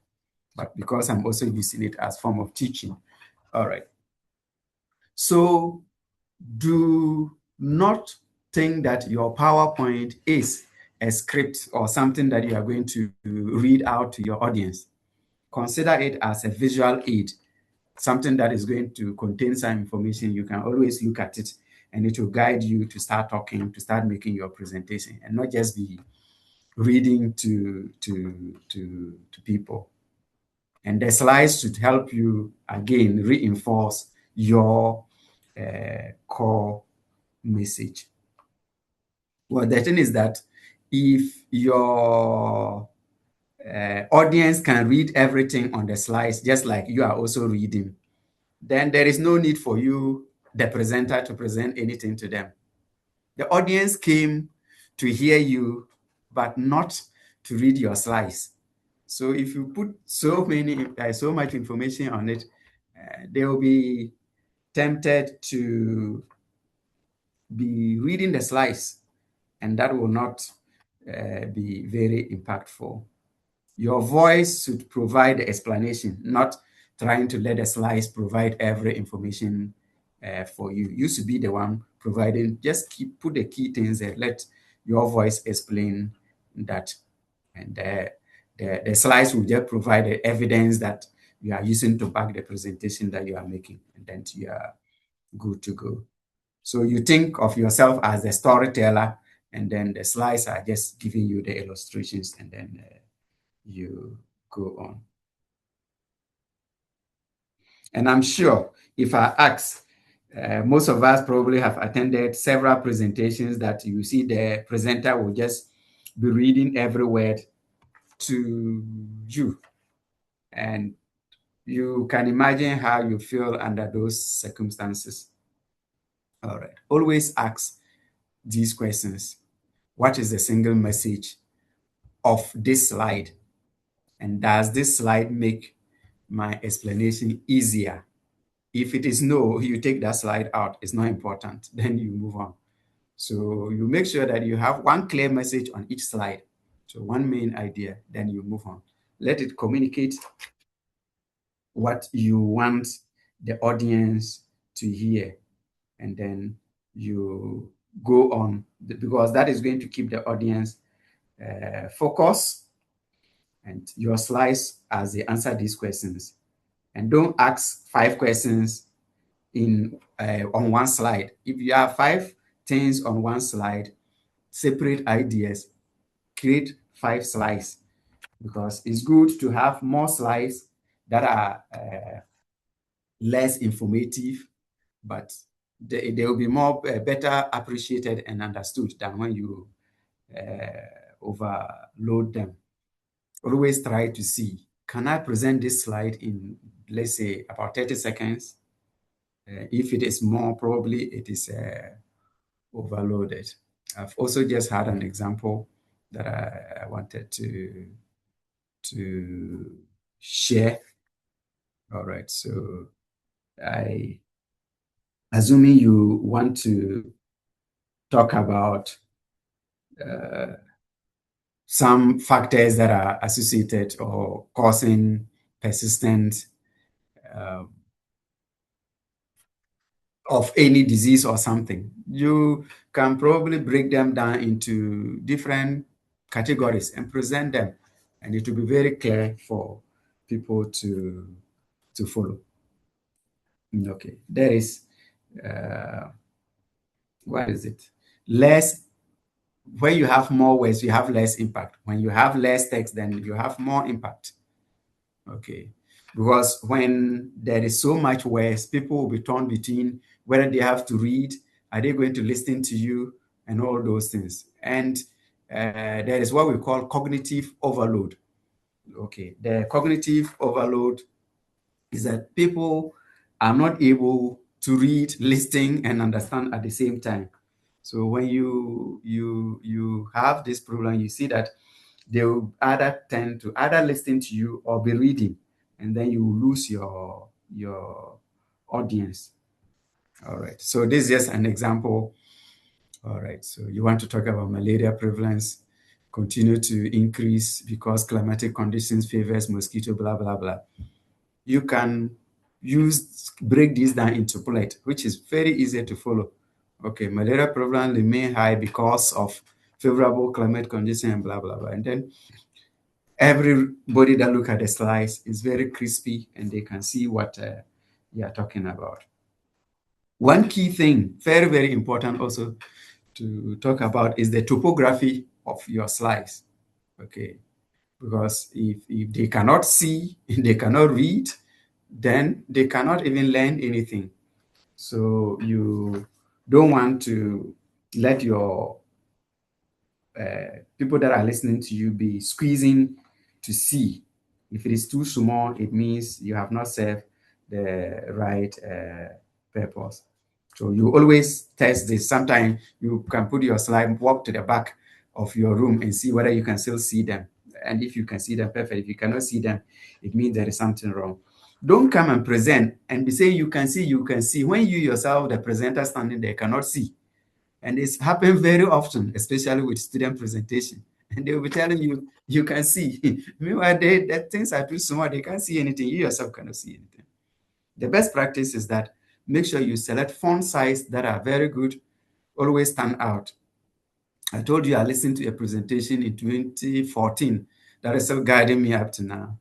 but because I'm also using it as form of teaching. All right. So do not think that your PowerPoint is a script or something that you are going to read out to your audience. Consider it as a visual aid, something that is going to contain some information. You can always look at it and it will guide you to start talking, to start making your presentation, and not just be reading to people. And the slides should help you, again, reinforce your core message. Well, the thing is that if your audience can read everything on the slides, just like you are also reading, then there is no need for you, the presenter, to present anything to them. The audience came to hear you, but not to read your slides. So if you put so much information on it, they will be tempted to be reading the slides, and that will not be very impactful. Your voice should provide the explanation, not trying to let the slides provide every information for you. You should be the one providing, just put the key things there, let your voice explain that. And the slides will just provide the evidence that you are using to back the presentation that you are making, and then you are good to go. So you think of yourself as the storyteller, and then the slides are just giving you the illustrations, and then you go on. And I'm sure if I ask, most of us probably have attended several presentations that you see the presenter will just be reading every word to you. And you can imagine how you feel under those circumstances. All right. Always ask these questions. What is the single message of this slide? And does this slide make my explanation easier? If it is no, you take that slide out. It's not important. Then you move on. So you make sure that you have one clear message on each slide. So one main idea, then you move on. Let it communicate what you want the audience to hear. And then you go on, because that is going to keep the audience focused and your slides as they answer these questions. And don't ask 5 questions on one slide. If you have 5 things on one slide, separate ideas, create 5 slides, because it's good to have more slides that are less informative, but they will be more better appreciated and understood than when you overload them. Always try to see, can I present this slide in, let's say, about 30 seconds? If it is more, probably it is overloaded. I've also just had an example that I wanted to share. All right, so assuming you want to talk about some factors that are associated or causing persistent of any disease or something, you can probably break them down into different categories and present them, and it will be very clear for people to follow. Okay, there is what is it? Less. When you have more words, you have less impact. When you have less text, then you have more impact. Okay, because when there is so much words, people will be torn between whether they have to read, are they going to listen to you, and all those things. And there is what we call cognitive overload. Okay, the cognitive overload is that people are not able to read, listen, and understand at the same time. So when you have this problem, you see that they will either tend to either listen to you or be reading, and then you lose your audience. All right, so this is just an example. All right, so you want to talk about malaria prevalence continue to increase because climatic conditions favors mosquito, blah blah blah. You can break this down into bullet, which is very easy to follow. Okay, malaria prevalence remain high because of favorable climate conditions and blah blah blah. And then everybody that look at the slides is very crispy and they can see what you are talking about. One key thing, very, very important also to talk about, is the topography of your slides. Okay, because if they cannot see, if they cannot read, then they cannot even learn anything. So you don't want to let your people that are listening to you be squeezing to see. If it is too small, it means you have not served the right purpose. So you always test this. Sometimes you can put your slide, walk to the back of your room and see whether you can still see them. And if you can see them, perfect. If you cannot see them, it means there is something wrong. Don't come and present and be saying you can see, when you yourself, the presenter standing there, cannot see. And it's happened very often, especially with student presentation. And they will be telling you, you can see. Meanwhile, the things are too small, they can't see anything. You yourself cannot see anything. The best practice is that make sure you select font size that are very good, always stand out. I told you I listened to a presentation in 2014 that is still guiding me up to now.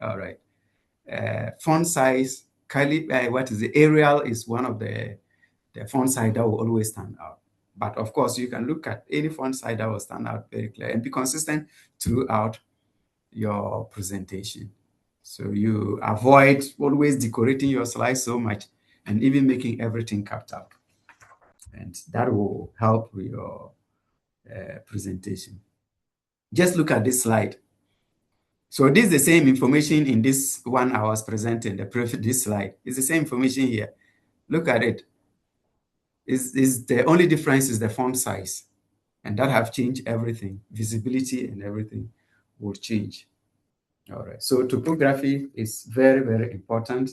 All right. font size, the Arial is one of the font size that will always stand out. But of course, you can look at any font size that will stand out very clear and be consistent throughout your presentation. So you avoid always decorating your slides so much and even making everything capital. And that will help with your presentation. Just look at this slide. So this is the same information in this one I was presenting, this slide. It's the same information here. Look at it. Is the only difference is the font size. And that have changed everything. Visibility and everything will change. All right. So typography is very, very important.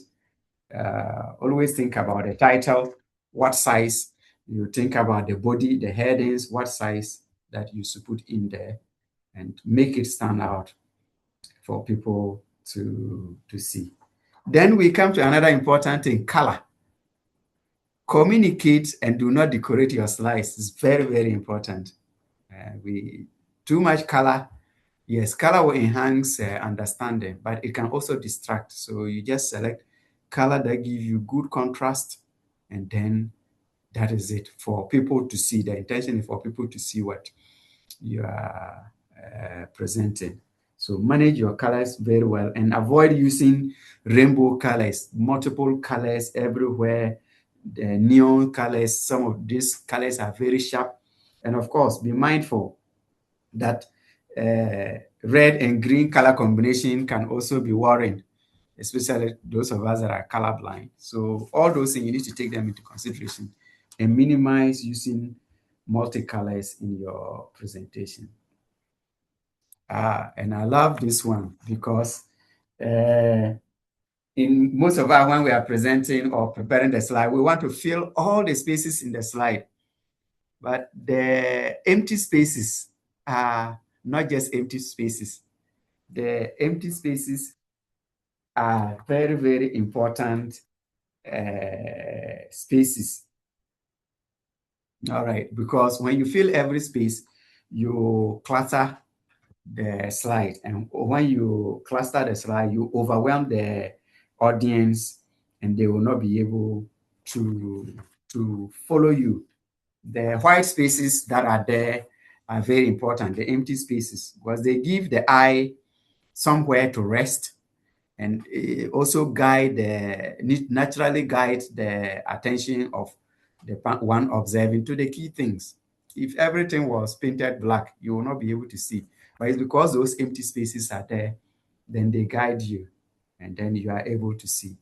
Always think about the title, what size. You think about the body, the headings, what size that you should put in there and make it stand out for people to see. Then we come to another important thing, color. Communicate and do not decorate your slides. It's very, very important. Too much color. Yes, color will enhance understanding, but it can also distract. So you just select color that give you good contrast, and then that is it for people to see. The intention is for people to see what you are presenting. So manage your colors very well and avoid using rainbow colors, multiple colors everywhere, the neon colors. Some of these colors are very sharp. And of course, be mindful that red and green color combination can also be worrying, especially those of us that are colorblind. So all those things, you need to take them into consideration and minimize using multicolors in your presentation. And I love this one because in most of us, when we are presenting or preparing the slide, we want to fill all the spaces in the slide. But the empty spaces are not just empty spaces. The empty spaces are very, very important spaces. All right, because when you fill every space, you clutter the slide. And when you cluster the slide, you overwhelm the audience and they will not be able to follow you. The white spaces that are there are very important, the empty spaces, because they give the eye somewhere to rest and also naturally guide the attention of the one observing to the key things. If everything was painted black, you will not be able to see. But it's because those empty spaces are there, then they guide you, and then you are able to see.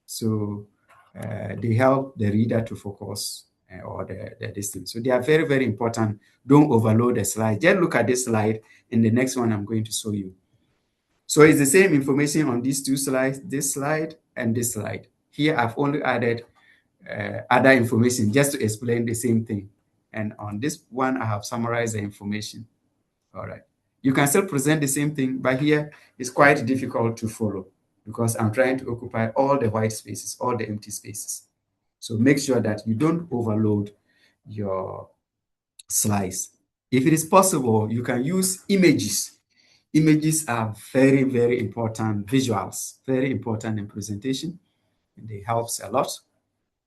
So they help the reader to focus or the distance. So they are very, very important. Don't overload the slide. Just look at this slide, and the next one I'm going to show you. So it's the same information on these two slides, this slide and this slide. Here I've only added other information just to explain the same thing. And on this one, I have summarized the information. All right. You can still present the same thing, but here it's quite difficult to follow because I'm trying to occupy all the white spaces, all the empty spaces. So make sure that you don't overload your slides. If it is possible, you can use images. Images are very, very important. Visuals, very important in presentation, and they help a lot.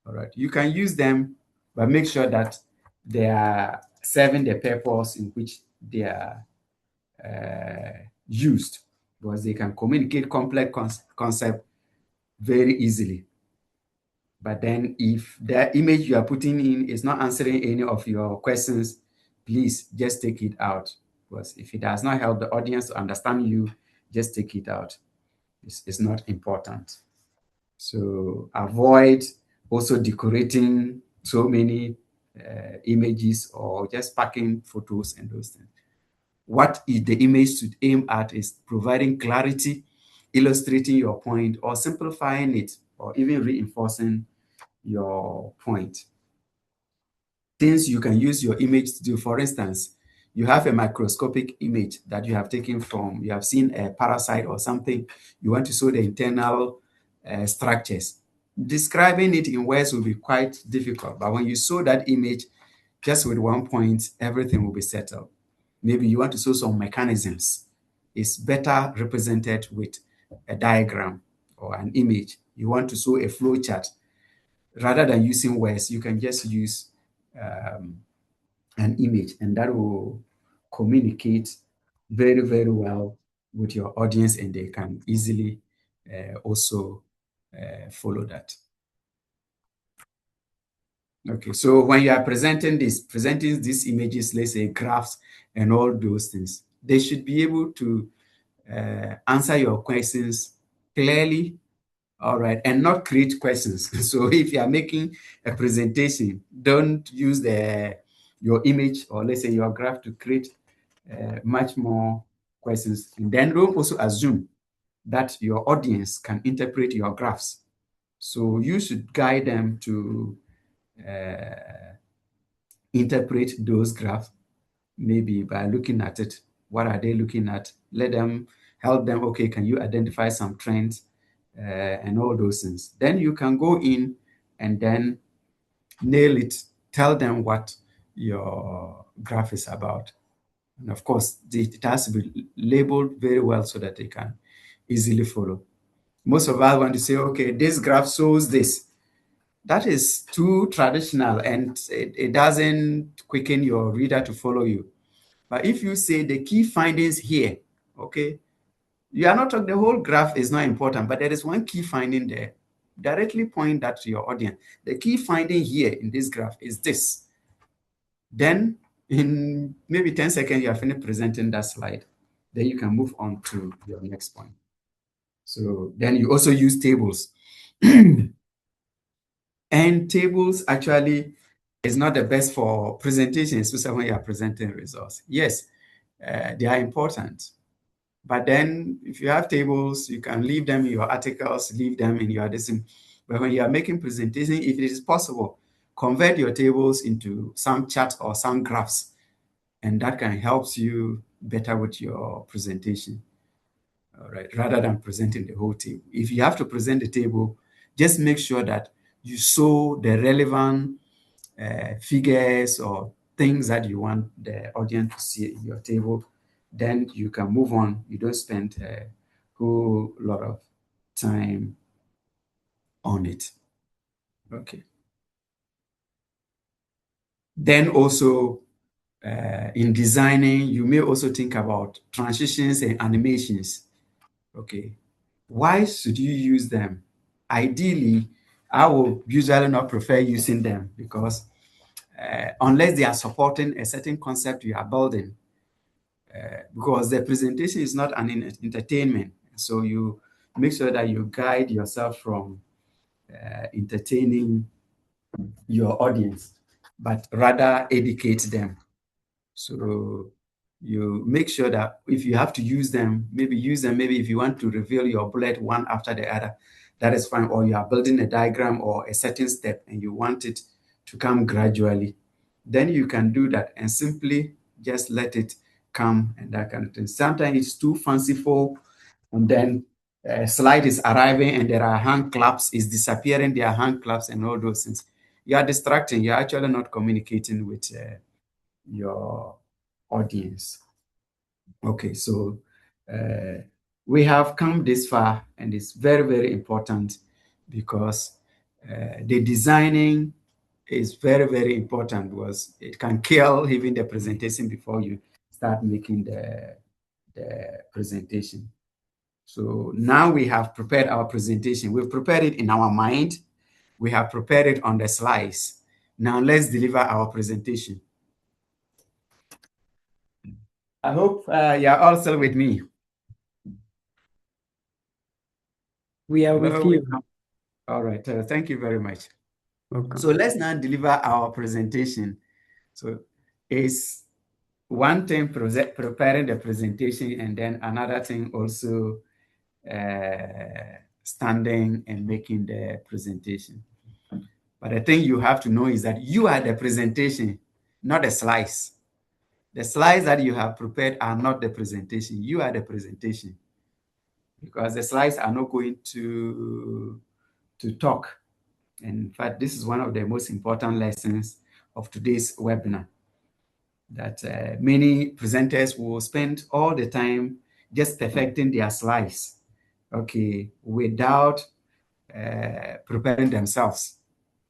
All right, you can use them, but make sure that they are serving the purpose in which they are used, because they can communicate complex concept very easily. But then if the image you are putting in is not answering any of your questions, please just take it out. Because if it does not help the audience to understand you, just take it out. It's not important. So avoid also decorating so many images or just packing photos and those things. What the image should aim at is providing clarity, illustrating your point, or simplifying it, or even reinforcing your point. Things you can use your image to do. For instance, you have a microscopic image that you have taken from, you have seen a parasite or something, you want to show the internal structures. Describing it in words will be quite difficult, but when you show that image just with one point, everything will be settled. Maybe you want to show some mechanisms. It's better represented with a diagram or an image, you want to show a flow chart, rather than using words, you can just use an image, and that will communicate very, very well with your audience, and they can easily also follow that. Okay, so when you are presenting these images, let's say graphs and all those things, they should be able to answer your questions clearly, all right, and not create questions. So if you are making a presentation, don't use your image or let's say your graph to create much more questions. And then don't also assume that your audience can interpret your graphs. So you should guide them to interpret those graphs, maybe by looking at it. What are they looking at? Let them help them. Okay, can you identify some trends and all those things? Then you can go in and then nail it. Tell them what your graph is about. And of course, it has to be labeled very well so that they can easily follow. Most of us want to say, okay, this graph shows this. That is too traditional, and it doesn't quicken your reader to follow you. But if you say the key findings here, okay, you are not talking, the whole graph is not important, but there is one key finding there. Directly point that to your audience. The key finding here in this graph is this. Then in maybe 10 seconds, you are finished presenting that slide. Then you can move on to your next point. So then you also use tables. And tables actually is not the best for presentations, especially when you are presenting results. Yes, they are important. But then if you have tables, you can leave them in your articles, leave them in your decision. But when you are making presentation, if it is possible, convert your tables into some charts or some graphs, and that can help you better with your presentation. All right, rather than presenting the whole table. If you have to present the table, just make sure that you show the relevant figures or things that you want the audience to see in your table. Then you can move on. You don't spend a whole lot of time on it. Okay. Then also in designing, you may also think about transitions and animations. Okay. Why should you use them? Ideally, I will usually not prefer using them because unless they are supporting a certain concept you are building, because the presentation is not an entertainment. So you make sure that you guide yourself from entertaining your audience, but rather educate them. So you make sure that if you have to use them, maybe if you want to reveal your bullet one after the other, that is fine. Or you are building a diagram or a certain step and you want it to come gradually, then you can do that and simply just let it come and that kind of thing. Sometimes it's too fanciful, and then a slide is arriving and there are hand claps, is disappearing, there are hand claps and all those things. You are distracting. You're actually not communicating with your audience. Okay, so we have come this far, and it's very, very important because the designing is very, very important because it can kill even the presentation before you start making the presentation. So now we have prepared our presentation. We've prepared it in our mind. We have prepared it on the slides. Now let's deliver our presentation. I hope you're all still with me. We are Hello? with you. All right. Thank you very much. Welcome. So let's now deliver our presentation. So it's one thing preparing the presentation, and then another thing also standing and making the presentation. But the thing you have to know is that you are the presentation, not the slides. The slides that you have prepared are not the presentation. You are the presentation, because the slides are not going to talk. And in fact, this is one of the most important lessons of today's webinar, that many presenters will spend all the time just perfecting their slides. okay, without preparing themselves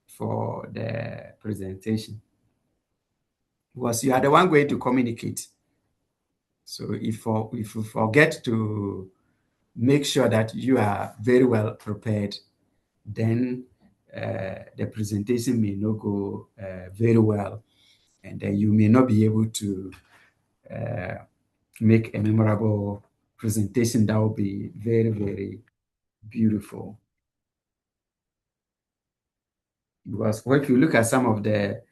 for the presentation. Because you are the one going to communicate. So if you forget to make sure that you are very well prepared, then the presentation may not go very well, and then you may not be able to make a memorable presentation that will be very, very beautiful. Because if you look at some of the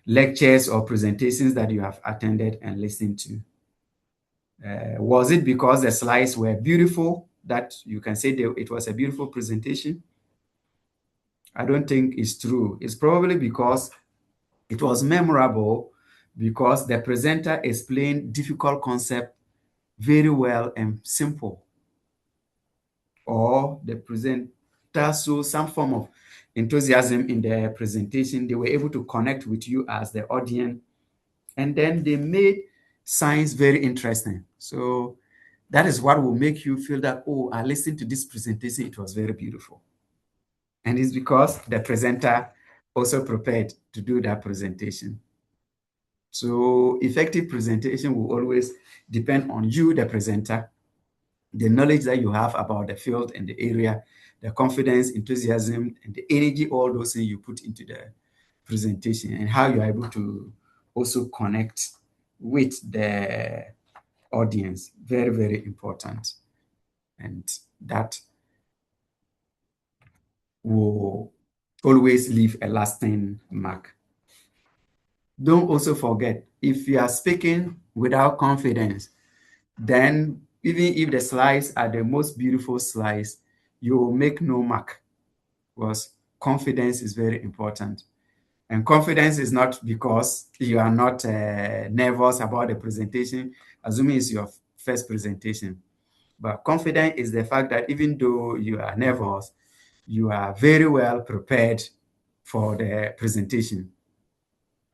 lectures or presentations that you have attended and listened to, was it because the slides were beautiful that you can say it was a beautiful presentation? I don't think it's true. It's probably because it was memorable because the presenter explained difficult concept very well and simple, or the presenter showed some form of enthusiasm in their presentation. They were able to connect with you as the audience, and then they made science very interesting. So that is what will make you feel that, oh, I listened to this presentation, it was very beautiful. And it's because the presenter also prepared to do that presentation. So effective presentation will always depend on you, the presenter, the knowledge that you have about the field and the area, the confidence, enthusiasm, and the energy, all those things you put into the presentation, and how you are able to also connect with the audience. Very, very important. And that will always leave a lasting mark. Don't also forget, if you are speaking without confidence, then even if the slides are the most beautiful slides, you will make no mark, because confidence is very important. And confidence is not because you are not nervous about the presentation, assuming it's your first presentation. But confidence is the fact that even though you are nervous, you are very well prepared for the presentation.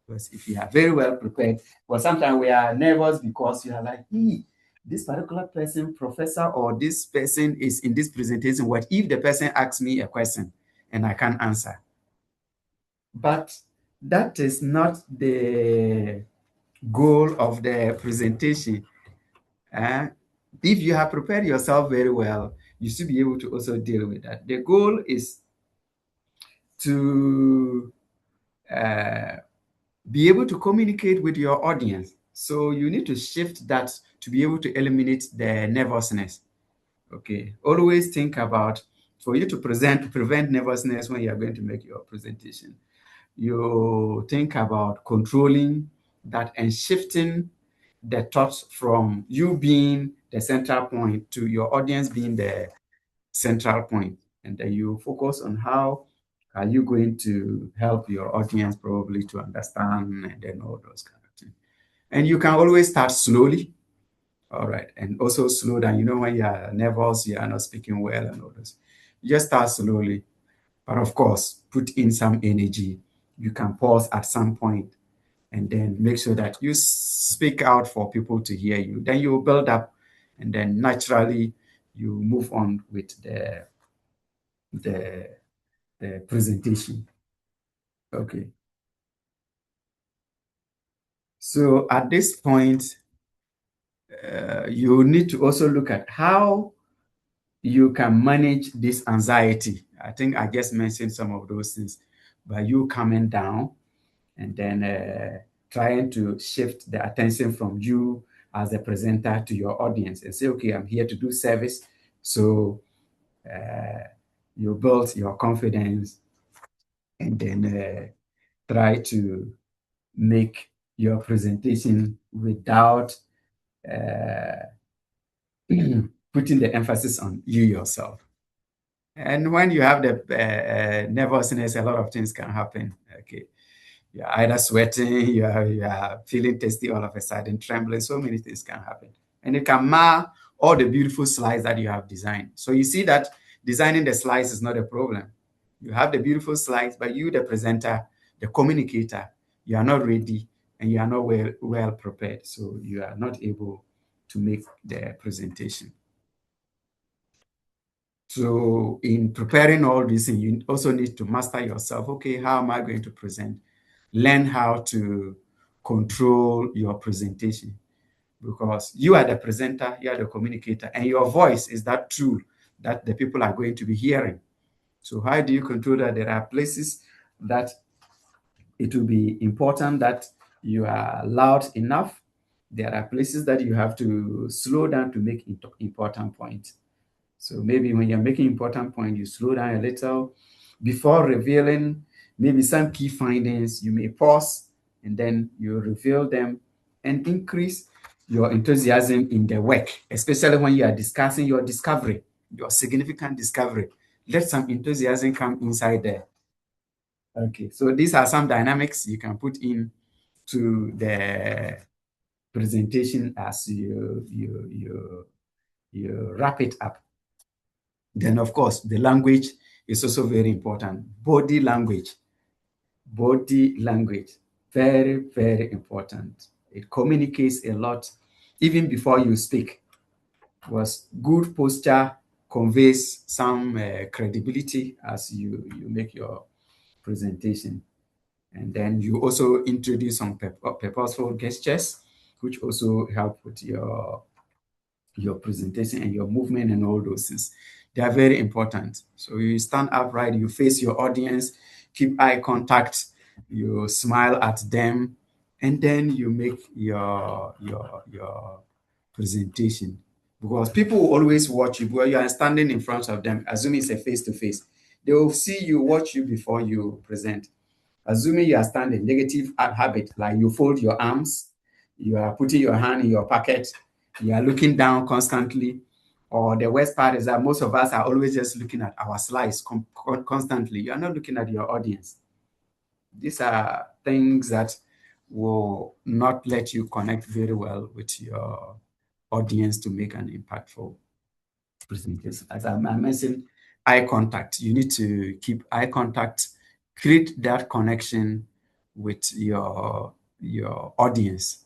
Because if you are very well prepared, well, sometimes we are nervous because you are like, this particular person, professor, or this person is in this presentation. What if the person asks me a question and I can't answer? But that is not the goal of the presentation. If you have prepared yourself very well, you should be able to also deal with that. The goal is to be able to communicate with your audience. So you need to shift that to be able to eliminate the nervousness. Okay, always think about, for you to prevent nervousness when you are going to make your presentation, you think about controlling that and shifting the thoughts from you being the central point to your audience being the central point. And then you focus on how are you going to help your audience probably to understand, and then all those kind of things. And you can always start slowly. All right. And also slow down. You know, when you are nervous, you are not speaking well and all this. You just start slowly. But of course, put in some energy. You can pause at some point and then make sure that you speak out for people to hear you. Then you build up, and then naturally you move on with the presentation. Okay. So at this point, you need to also look at how you can manage this anxiety. I think I just mentioned some of those things, by you coming down and then trying to shift the attention from you as a presenter to your audience and say, okay, I'm here to do service. So you build your confidence, and then try to make your presentation without putting the emphasis on you yourself. And when you have the nervousness, a lot of things can happen. Okay, you're either sweating, you are feeling tasty all of a sudden, trembling. So many things can happen, and it can mar all the beautiful slides that you have designed. So you see that designing the slides is not a problem. You have the beautiful slides, but you, the presenter, the communicator, you are not ready and you are not well prepared. So you are not able to make the presentation. So in preparing all this, you also need to master yourself. Okay, how am I going to present? Learn how to control your presentation, because you are the presenter, you are the communicator, and your voice is that tool that the people are going to be hearing. So how do you control that? There are places that it will be important that you are loud enough. There are places that you have to slow down to make important points. So maybe when you're making important point, you slow down a little. Before revealing maybe some key findings, you may pause and then you reveal them and increase your enthusiasm in the work, especially when you are discussing your discovery, your significant discovery. Let some enthusiasm come inside there. Okay, so these are some dynamics you can put in to the presentation as you wrap it up. Then, of course, the language is also very important. Body language, very, very important. It communicates a lot, even before you speak. Was good posture conveys some credibility as you make your presentation. And then you also introduce some purposeful gestures, which also help with your presentation and your movement and all those things. They are very important. So you stand upright, you face your audience, keep eye contact, you smile at them, and then you make your presentation. Because people will always watch you while you are standing in front of them, assuming it's a face-to-face. They will see you, watch you before you present. Assuming you are standing, negative habit, like you fold your arms, you are putting your hand in your pocket, you are looking down constantly. Or the worst part is that most of us are always just looking at our slides constantly. You are not looking at your audience. These are things that will not let you connect very well with your audience to make an impactful presentation. As I mentioned, eye contact. You need to keep eye contact, create that connection with your audience.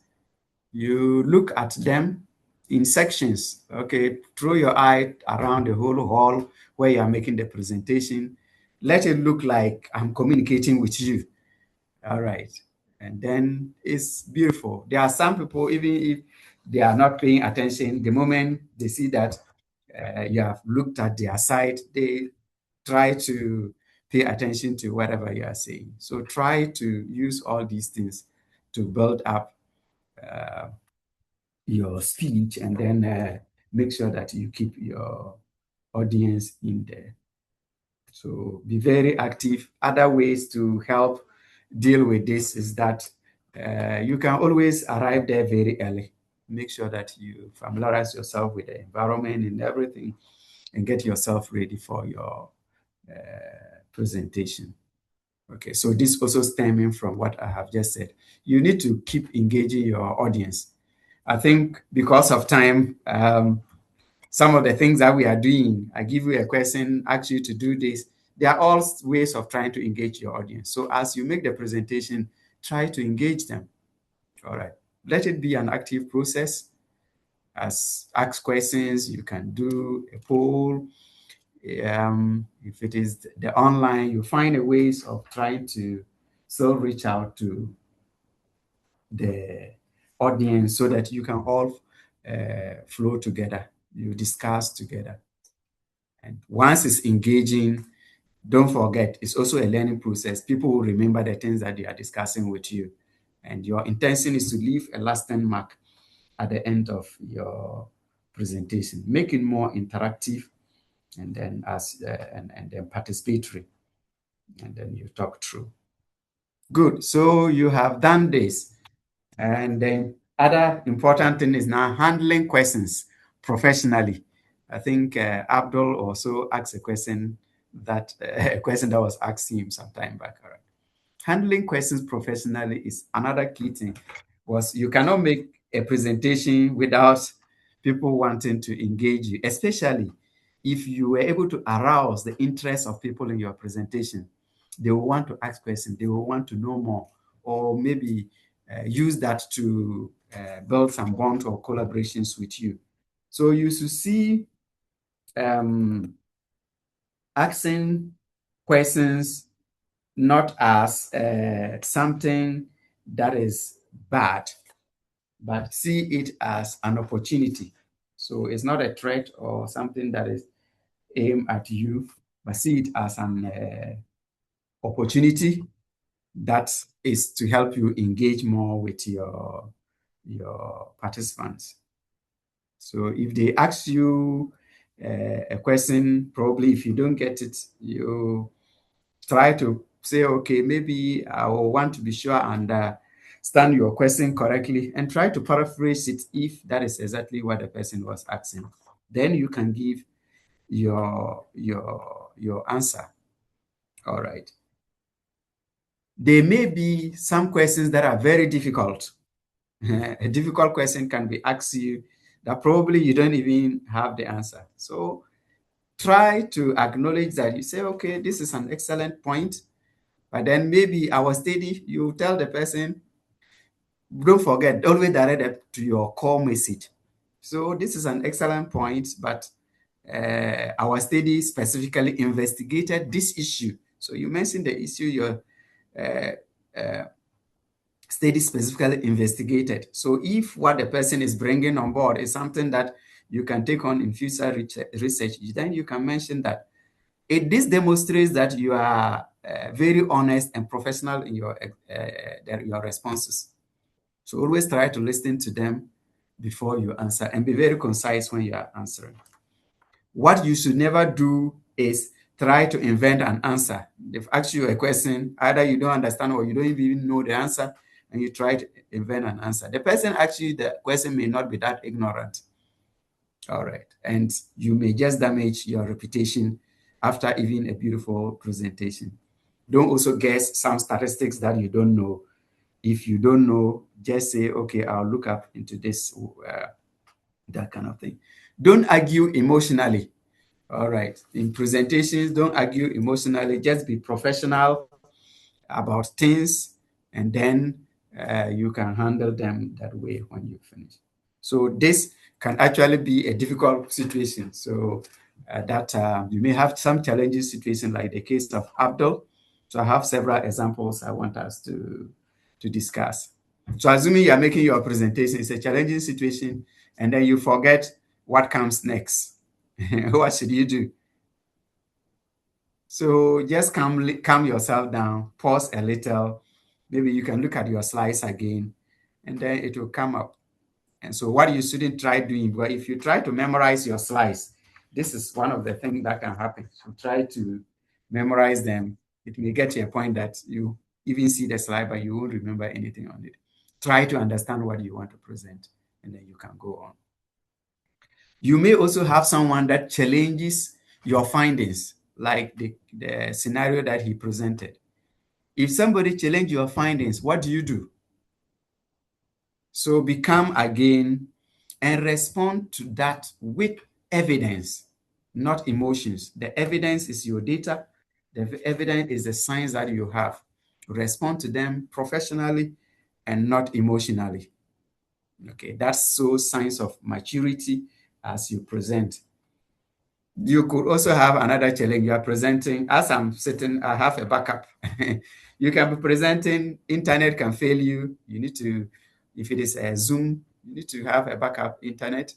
You look at them in sections. Okay, throw your eye around the whole hall where you are making the presentation. Let it look like I'm communicating with you. All right. And then it's beautiful. There are some people, even if they are not paying attention, the moment they see that you have looked at their side, they try to pay attention to whatever you are saying. So try to use all these things to build up your speech, and then make sure that you keep your audience in there. So be very active. Other ways to help deal with this is that you can always arrive there very early. Make sure that you familiarize yourself with the environment and everything, and get yourself ready for your presentation. Okay, so this also stemming from what I have just said. You need to keep engaging your audience. I think because of time, some of the things that we are doing, I give you a question, ask you to do this. They are all ways of trying to engage your audience. So as you make the presentation, try to engage them. All right. Let it be an active process. As ask questions, you can do a poll. If it is the online, you find a ways of trying to still reach out to the audience so that you can all flow together. You discuss together. And once it's engaging, don't forget, it's also a learning process. People will remember the things that they are discussing with you. And your intention is to leave a lasting mark at the end of your presentation. Make it more interactive, and then and then participatory. And then you talk through. Good. So you have done this. And then other important thing is now handling questions professionally. I think Abdul also asked a question that was asked him some time back. All right. Handling questions professionally is another key thing. Was you cannot make a presentation without people wanting to engage you, especially if you were able to arouse the interest of people in your presentation. They will want to ask questions. They will want to know more, or maybe use that to build some bonds or collaborations with you. So you should see asking questions not as something that is bad, but see it as an opportunity. So it's not a threat or something that is aimed at you, but see it as an opportunity that is to help you engage more with your participants. So if they ask you a question, probably if you don't get it, you try to say, okay, maybe I will want to be sure and understand your question correctly, and try to paraphrase it if that is exactly what the person was asking. Then you can give your answer. All right. There may be some questions that are very difficult. A difficult question can be asked you that probably you don't even have the answer. So try to acknowledge that. You say, okay, this is an excellent point. But then maybe our study, you tell the person, don't forget, always direct it to your core message. So this is an excellent point, but our study specifically investigated this issue. So you mentioned the issue your study specifically investigated. So if what the person is bringing on board is something that you can take on in future research, then you can mention that. This demonstrates that you are very honest and professional in your responses. So always try to listen to them before you answer and be very concise when you are answering. What you should never do is try to invent an answer. They've asked you a question, either you don't understand or you don't even know the answer, and you try to invent an answer. The person actually, the question may not be that ignorant. All right. And you may just damage your reputation after even a beautiful presentation. Don't also guess some statistics that you don't know. If you don't know, just say, okay, I'll look up into this, that kind of thing. Don't argue emotionally. All right. In presentations, don't argue emotionally. Just be professional about things, and then you can handle them that way when you finish. So this can actually be a difficult situation. So that you may have some challenging situation like the case of Abdul. So I have several examples I want us to discuss. So assuming you are making your presentation, it's a challenging situation, and then you forget what comes next. What should you do? So just calm yourself down, pause a little. Maybe you can look at your slides again, and then it will come up. And so what you shouldn't try doing, but if you try to memorize your slides, this is one of the things that can happen. So try to memorize them. It may get to a point that you even see the slide, but you won't remember anything on it. Try to understand what you want to present, and then you can go on. You may also have someone that challenges your findings, like the scenario that he presented. If somebody challenges your findings, what do? So become again and respond to that with evidence, not emotions. The evidence is your data. The evidence is the science that you have. Respond to them professionally and not emotionally. Okay, that's so signs of maturity as you present. You could also have another challenge. You are presenting, as I'm sitting, I have a backup. You can be presenting, internet can fail you. You need to, if it is a Zoom, you need to have a backup internet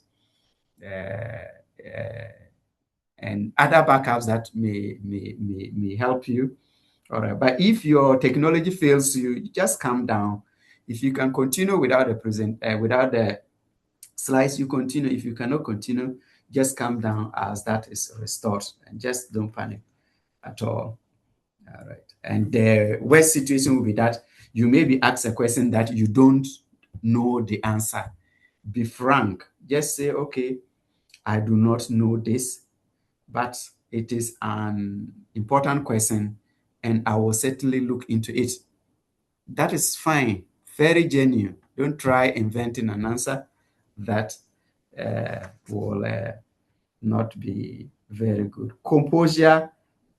and other backups that may help you. All right, but if your technology fails you, just calm down. If you can continue without without the slides, you continue. If you cannot continue, just calm down as that is restored, and just don't panic at all. All right. And the worst situation will be that you may be asked a question that you don't know the answer. Be frank. Just say, okay, I do not know this, but it is an important question, and I will certainly look into it. That is fine. Very genuine. Don't try inventing an answer that will not be very good. Composure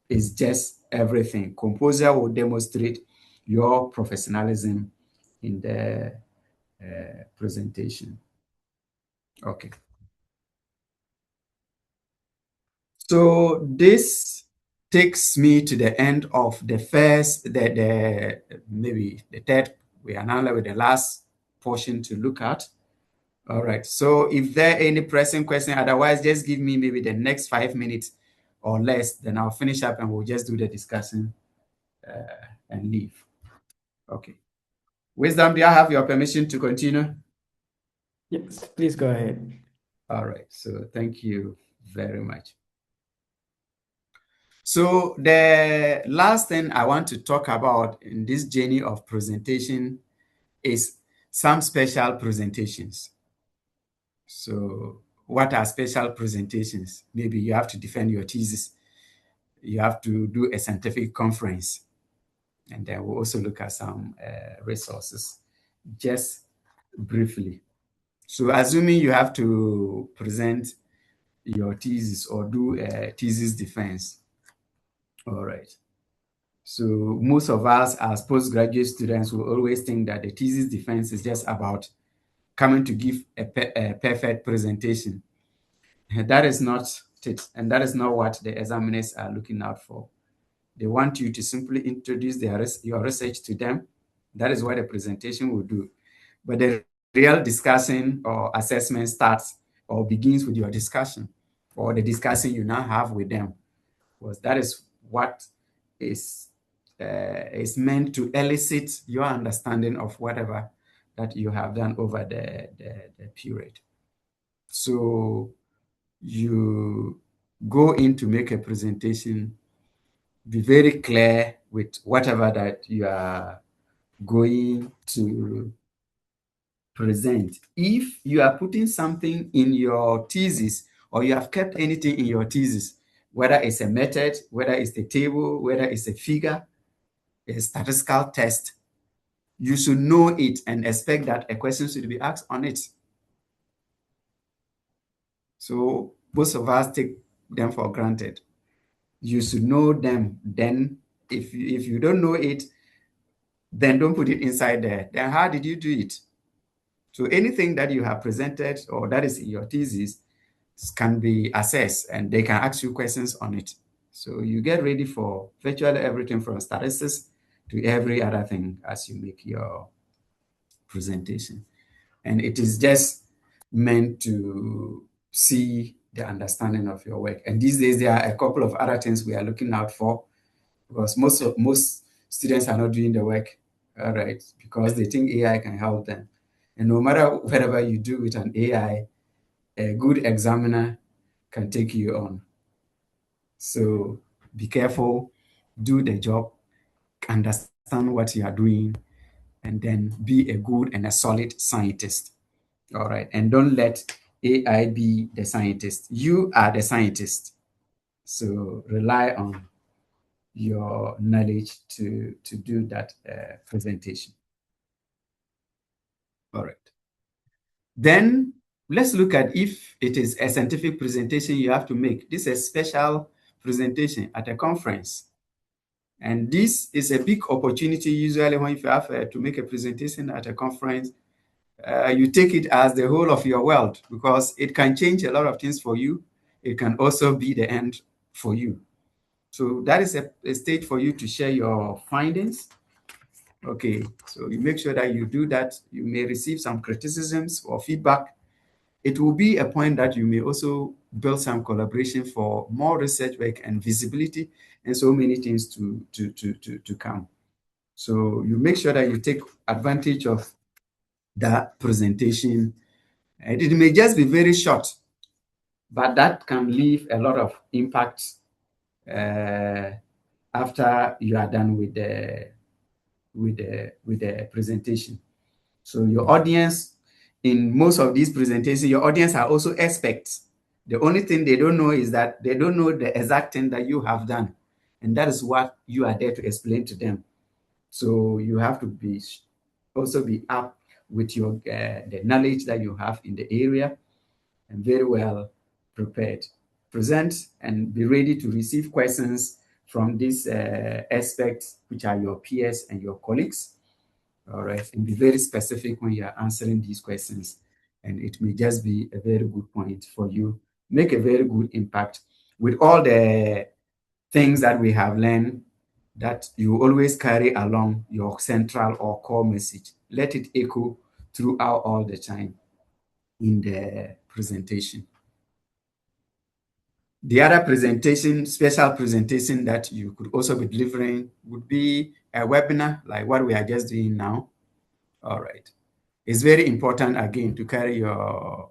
is just everything. Composure will demonstrate your professionalism in the presentation. Okay. So this takes me to the end of the first, maybe the third. We are now with the last portion to look at. All right. So if there are any pressing question, otherwise just give me maybe the next 5 minutes or less, then I'll finish up and we'll just do the discussion and leave. Okay. Wisdom, do I have your permission to continue? Yes, please go ahead. All right. So thank you very much. So the last thing I want to talk about in this journey of presentation is some special presentations. So what are special presentations? Maybe you have to defend your thesis. You have to do a scientific conference. And then we'll also look at some resources just briefly. So assuming you have to present your thesis or do a thesis defense. All right. So most of us as postgraduate students will always think that the thesis defense is just about coming to give a perfect presentation. That is not it, and that is not what the examiners are looking out for. They want you to simply introduce your research to them. That is what the presentation will do. But the real discussion or assessment starts or begins with your discussion or the discussion you now have with them. Because that is what is meant to elicit your understanding of whatever that you have done over the period. So you go in to make a presentation, be very clear with whatever that you are going to present. If you are putting something in your thesis or you have kept anything in your thesis, whether it's a method, whether it's a table, whether it's a figure, a statistical test, you should know it and expect that a question should be asked on it. So most of us take them for granted. You should know them. Then if you don't know it, then don't put it inside there. Then how did you do it? So anything that you have presented or that is in your thesis can be assessed and they can ask you questions on it. So you get ready for virtually everything from statistics to every other thing as you make your presentation. And it is just meant to see the understanding of your work. And these days, there are a couple of other things we are looking out for because most students are not doing the work, all right, because they think AI can help them. And no matter whatever you do with an AI, a good examiner can take you on. So be careful, do the job, understand what you are doing, and then be a good and a solid scientist. All right. And don't let AI be the scientist. You are the scientist. So rely on your knowledge to do that presentation. All right. Then let's look at if it is a scientific presentation you have to make. This is a special presentation at a conference. And this is a big opportunity usually when you have to make a presentation at a conference. You take it as the whole of your world because it can change a lot of things for you. It can also be the end for you. So that is a stage for you to share your findings. Okay, so you make sure that you do that. You may receive some criticisms or feedback. It will be a point that you may also build some collaboration for more research work and visibility and so many things to come. So you make sure that you take advantage of that presentation. And it may just be very short, but that can leave a lot of impact after you are done with the presentation. So your audience, in most of these presentations, your audience are also experts. The only thing they don't know is that they don't know the exact thing that you have done. And that is what you are there to explain to them. So you have to also be up with your the knowledge that you have in the area and very well prepared. Present and be ready to receive questions from these experts, which are your peers and your colleagues. All right, and be very specific when you are answering these questions. And it may just be a very good point for you. Make a very good impact with all the things that we have learned that you always carry along your central or core message. Let it echo throughout all the time in the presentation. The other presentation, special presentation that you could also be delivering would be a webinar like what we are just doing now. All right. It's very important, again, to carry your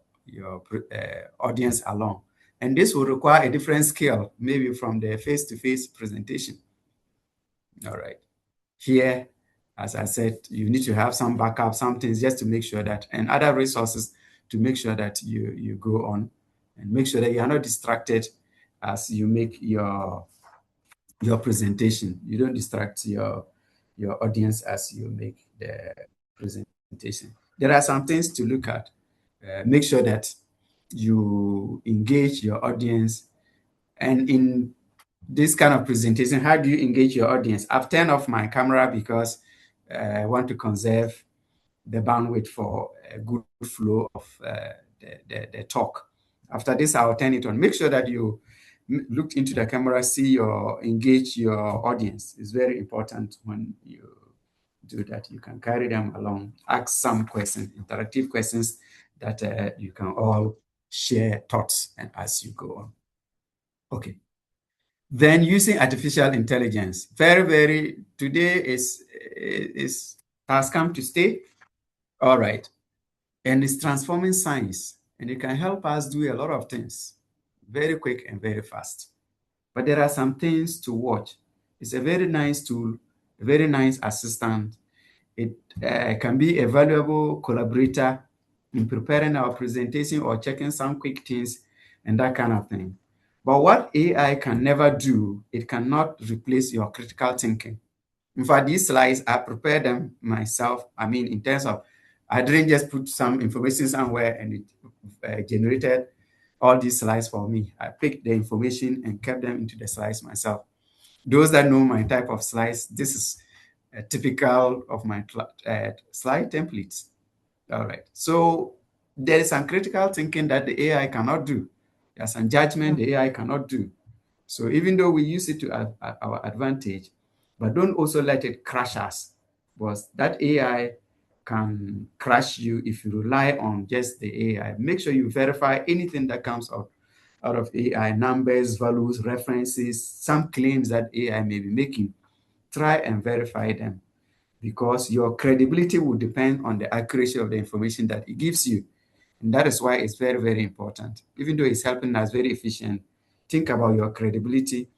audience along. And this will require a different skill, maybe from the face-to-face presentation. All right. Here, as I said, you need to have some backup, some things just to make sure that, and other resources to make sure that you go on and make sure that you are not distracted as you make your presentation. You don't distract your audience as you make the presentation. There are some things to look at. Make sure that you engage your audience. And in this kind of presentation, how do you engage your audience? I've turned off my camera because I want to conserve the bandwidth for a good flow of the talk. After this, I'll turn it on. Make sure that you look into the camera, engage your audience. It's very important when you do that. You can carry them along, ask some questions, interactive questions that you can all share thoughts and as you go on. Okay. Then using artificial intelligence, today has come to stay. All right. And it's transforming science, and it can help us do a lot of things very quick and very fast. But there are some things to watch. It's a very nice tool, a very nice assistant. It can be a valuable collaborator in preparing our presentation or checking some quick things and that kind of thing. But what AI can never do, it cannot replace your critical thinking. In fact, these slides, I prepared them myself. I mean, in terms of, I didn't just put some information somewhere and it generated all these slides for me. I picked the information and kept them into the slides myself. Those that know my type of slides, this is typical of my slide templates. All right. So there is some critical thinking that the AI cannot do. There's some judgment the AI cannot do. So even though we use it to our advantage, but don't also let it crash us, because that AI can crash you if you rely on just the AI. Make sure you verify anything that comes out of AI, numbers, values, references, some claims that AI may be making. Try and verify them, because your credibility will depend on the accuracy of the information that it gives you. And that is why it's very, very important. Even though it's helping us very efficient, think about your credibility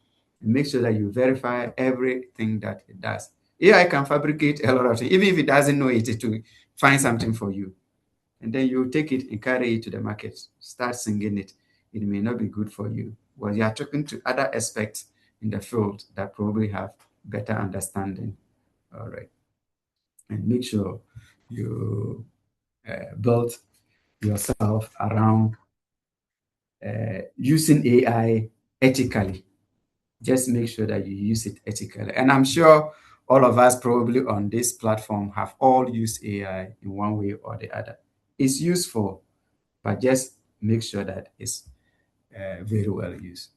and make sure that you verify everything that it does. AI can fabricate a lot of things, even if it doesn't know it, to find something for you. And then you take it and carry it to the market, start singing it. It may not be good for you. Well, you are talking to other aspects in the field that probably have better understanding. All right. And make sure you build yourself around using AI ethically. Just make sure that you use it ethically. And I'm sure all of us probably on this platform have all used AI in one way or the other. It's useful, but just make sure that it's very well used.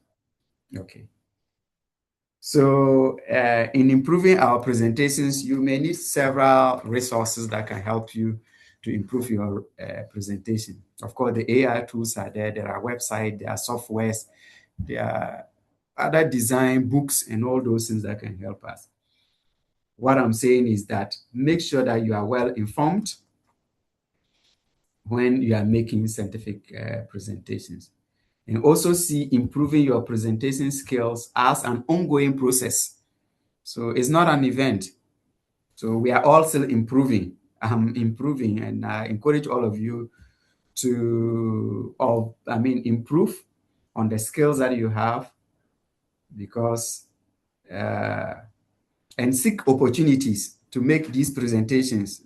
Okay. So in improving our presentations, you may need several resources that can help you to improve your presentation. Of course, the AI tools are there. There are websites, there are softwares, there are other design books and all those things that can help us. What I'm saying is that make sure that you are well informed when you are making scientific presentations. And also see improving your presentation skills as an ongoing process. So it's not an event. So we are all still improving. I'm improving, and I encourage all of you to, improve on the skills that you have, because, and seek opportunities to make these presentations.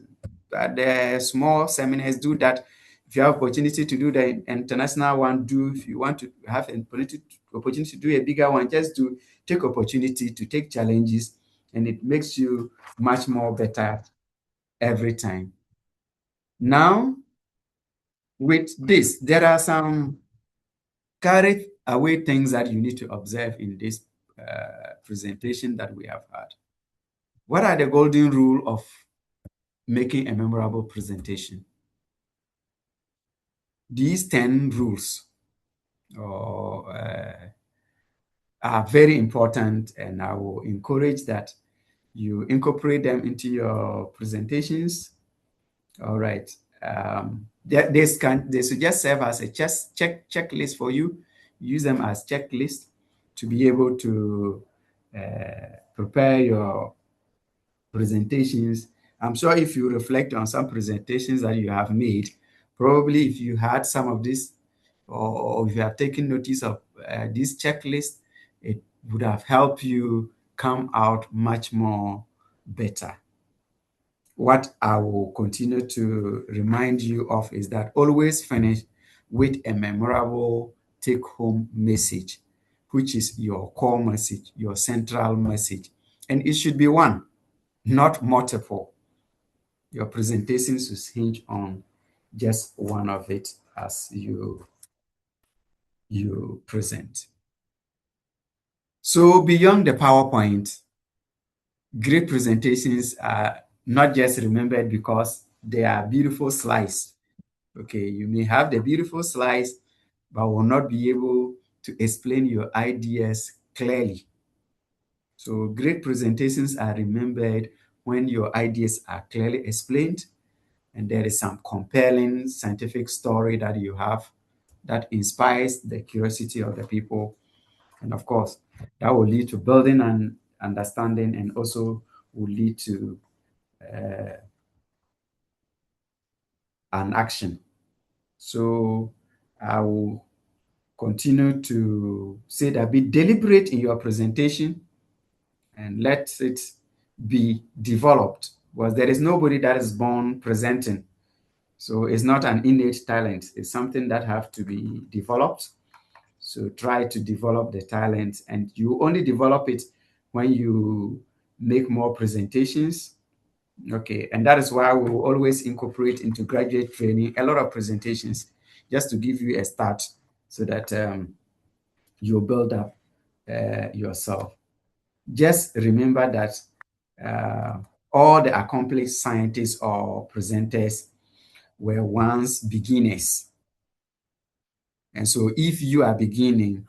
The small seminars, do that. If you have opportunity to do the international one, do. If you want to have an opportunity to do a bigger one, just do. Take opportunity to take challenges, and it makes you much more better every time. Now, with this, there are some carry away things that you need to observe in this presentation that we have had. What are the golden rule of making a memorable presentation? These 10 rules are very important, and I will encourage that you incorporate them into your presentations. All right. They should just serve as a checklist for you. Use them as checklists to be able to prepare your presentations. I'm sure if you reflect on some presentations that you have made, probably if you had some of this, or if you have taken notice of this checklist, it would have helped you come out much more better. What I will continue to remind you of is that always finish with a memorable take-home message, which is your core message, your central message. And it should be one, not multiple. Your presentations should hinge on just one of it as you present. So beyond the PowerPoint, great presentations are not just remembered because they are beautiful slides. Okay, you may have the beautiful slides, but will not be able to explain your ideas clearly. So great presentations are remembered when your ideas are clearly explained and there is some compelling scientific story that you have that inspires the curiosity of the people. And of course, that will lead to building an understanding and also will lead to an action. So I will continue to say that be deliberate in your presentation and let it be developed, because there is nobody that is born presenting. So it's not an innate talent. It's something that have to be developed. So try to develop the talent, and you only develop it when you make more presentations. Okay, and that is why we will always incorporate into graduate training a lot of presentations just to give you a start so that you build up yourself. Just remember that all the accomplished scientists or presenters were once beginners. And so if you are beginning,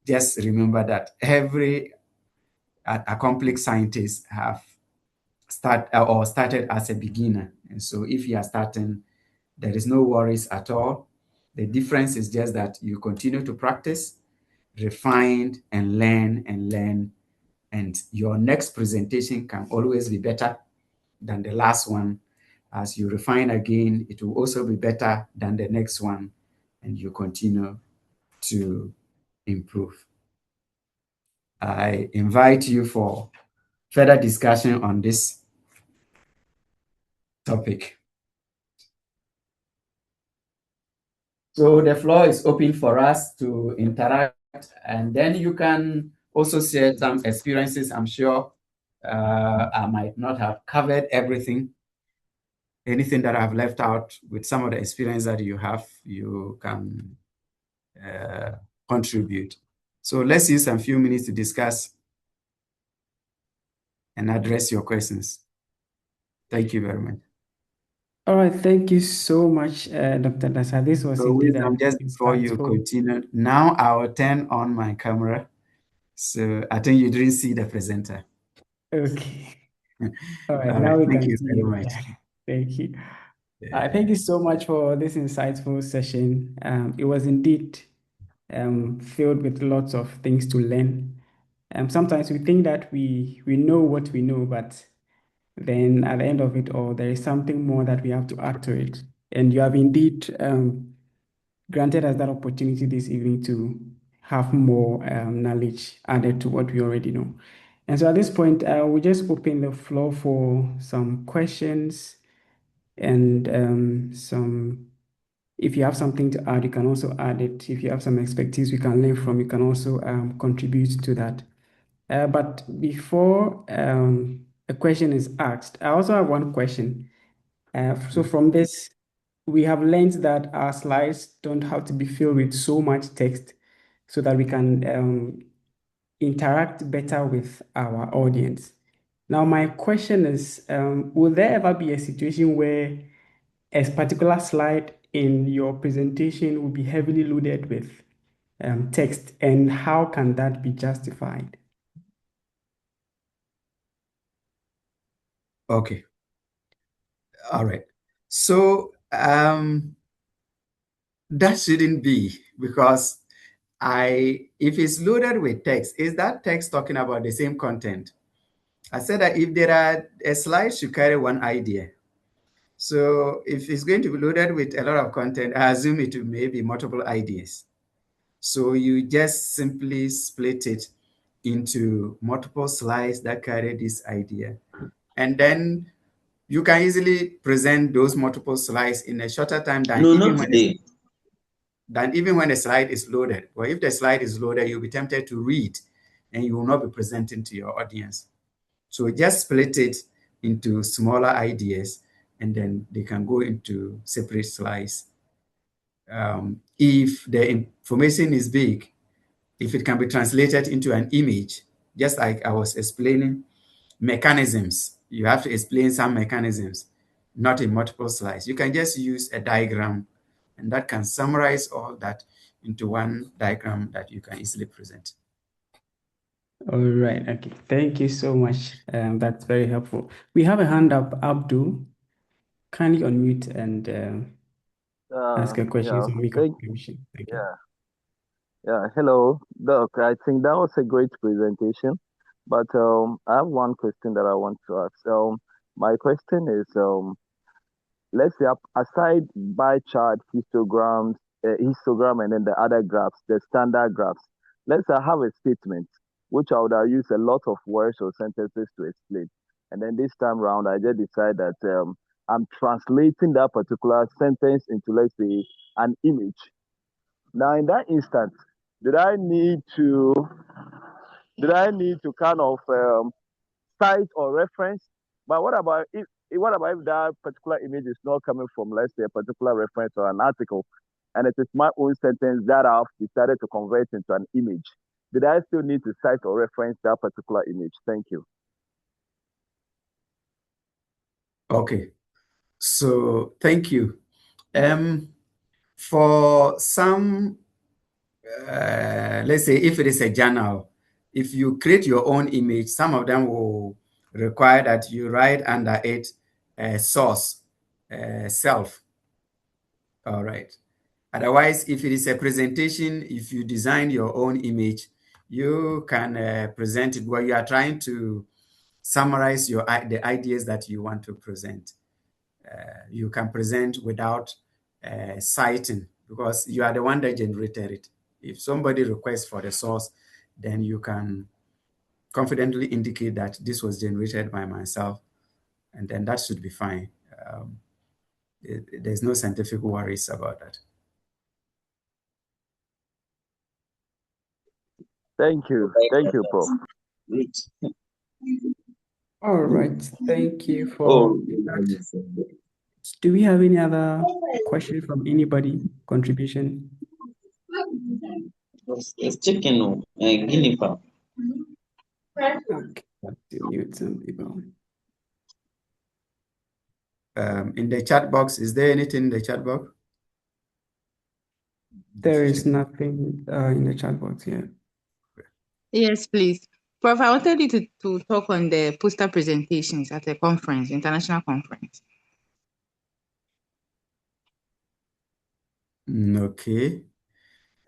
just remember that every accomplished scientist have started as a beginner. And so if you are starting, there is no worries at all. The difference is just that you continue to practice, refine, and learn, and your next presentation can always be better than the last one. As you refine again, it will also be better than the next one, and you continue to improve. I invite you for further discussion on this topic. So the floor is open for us to interact, and then you can also share some experiences. I'm sure I might not have covered everything. Anything that I've left out with some of the experience that you have, you can contribute. So let's use a few minutes to discuss and address your questions. Thank you very much. All right, thank you so much, Dr. Dasa. This was So indeed Wisdom, just before you continue, now I will turn on my camera. So I think you didn't see the presenter. Okay. All right, All now right, we thank can you see very you. much. Thank you. Thank you so much for this insightful session. It was indeed filled with lots of things to learn. Sometimes we think that we know what we know, but then at the end of it all, there is something more that we have to add to it. And you have indeed granted us that opportunity this evening to have more knowledge added to what we already know. And so at this point, we'll just open the floor for some questions and if you have something to add, you can also add it. If you have some expertise we can learn from, you can also contribute to that. But before a question is asked, I also have one question. So from this, we have learned that our slides don't have to be filled with so much text so that we can interact better with our audience. Now, my question is, will there ever be a situation where a particular slide in your presentation will be heavily loaded with text, and how can that be justified? Okay. All right. So that shouldn't be, because if it's loaded with text, is that text talking about the same content? I said that if there are a slide should carry one idea. So if it's going to be loaded with a lot of content, I assume it may be multiple ideas. So you just simply split it into multiple slides that carry this idea. And then you can easily present those multiple slides in a shorter time than No, even not when today. the slide is loaded. Or if the slide is loaded, you'll be tempted to read and you will not be presenting to your audience. So just split it into smaller ideas and then they can go into separate slides. If the information is big, if it can be translated into an image, just like I was explaining mechanisms, you have to explain some mechanisms, not in multiple slides. You can just use a diagram and that can summarize all that into one diagram that you can easily present. All right. Okay. Thank you so much. That's very helpful. We have a hand up, Abdul. Kindly unmute and ask a question. Yeah, So make a thank, contribution. Thank you. yeah. Hello, Doc. I think that was a great presentation, but I have one question that I want to ask. My question is, let's say aside bar chart, histogram, and then the other graphs, the standard graphs. Let's say I have a statement which I would have used a lot of words or sentences to explain, and then this time round I just decide that I'm translating that particular sentence into, let's say, an image. Now, in that instance, did I need to kind of cite or reference? But what about if that particular image is not coming from, let's say, a particular reference or an article, and it is my own sentence that I've decided to convert into an image? Did I still need to cite or reference that particular image? Thank you. Okay, so thank you. For some, let's say if it is a journal, if you create your own image, some of them will require that you write under it source, self. All right. Otherwise, if it is a presentation, if you design your own image, you can present it where you are trying to summarize the ideas that you want to present. You can present without citing because you are the one that generated it. If somebody requests for the source, then you can confidently indicate that this was generated by myself, and then that should be fine. There's no scientific worries about that. Thank you, Prof. All right. Thank you Oh, for that. Do we have any other question from anybody? Contribution? it's chicken, guinea fowl. Okay. Let's mute some people. In the chat box, is there anything in the chat box? There is nothing in the chat box here. Yes, please. Prof, I wanted you to talk on the poster presentations at a conference, international conference. Okay.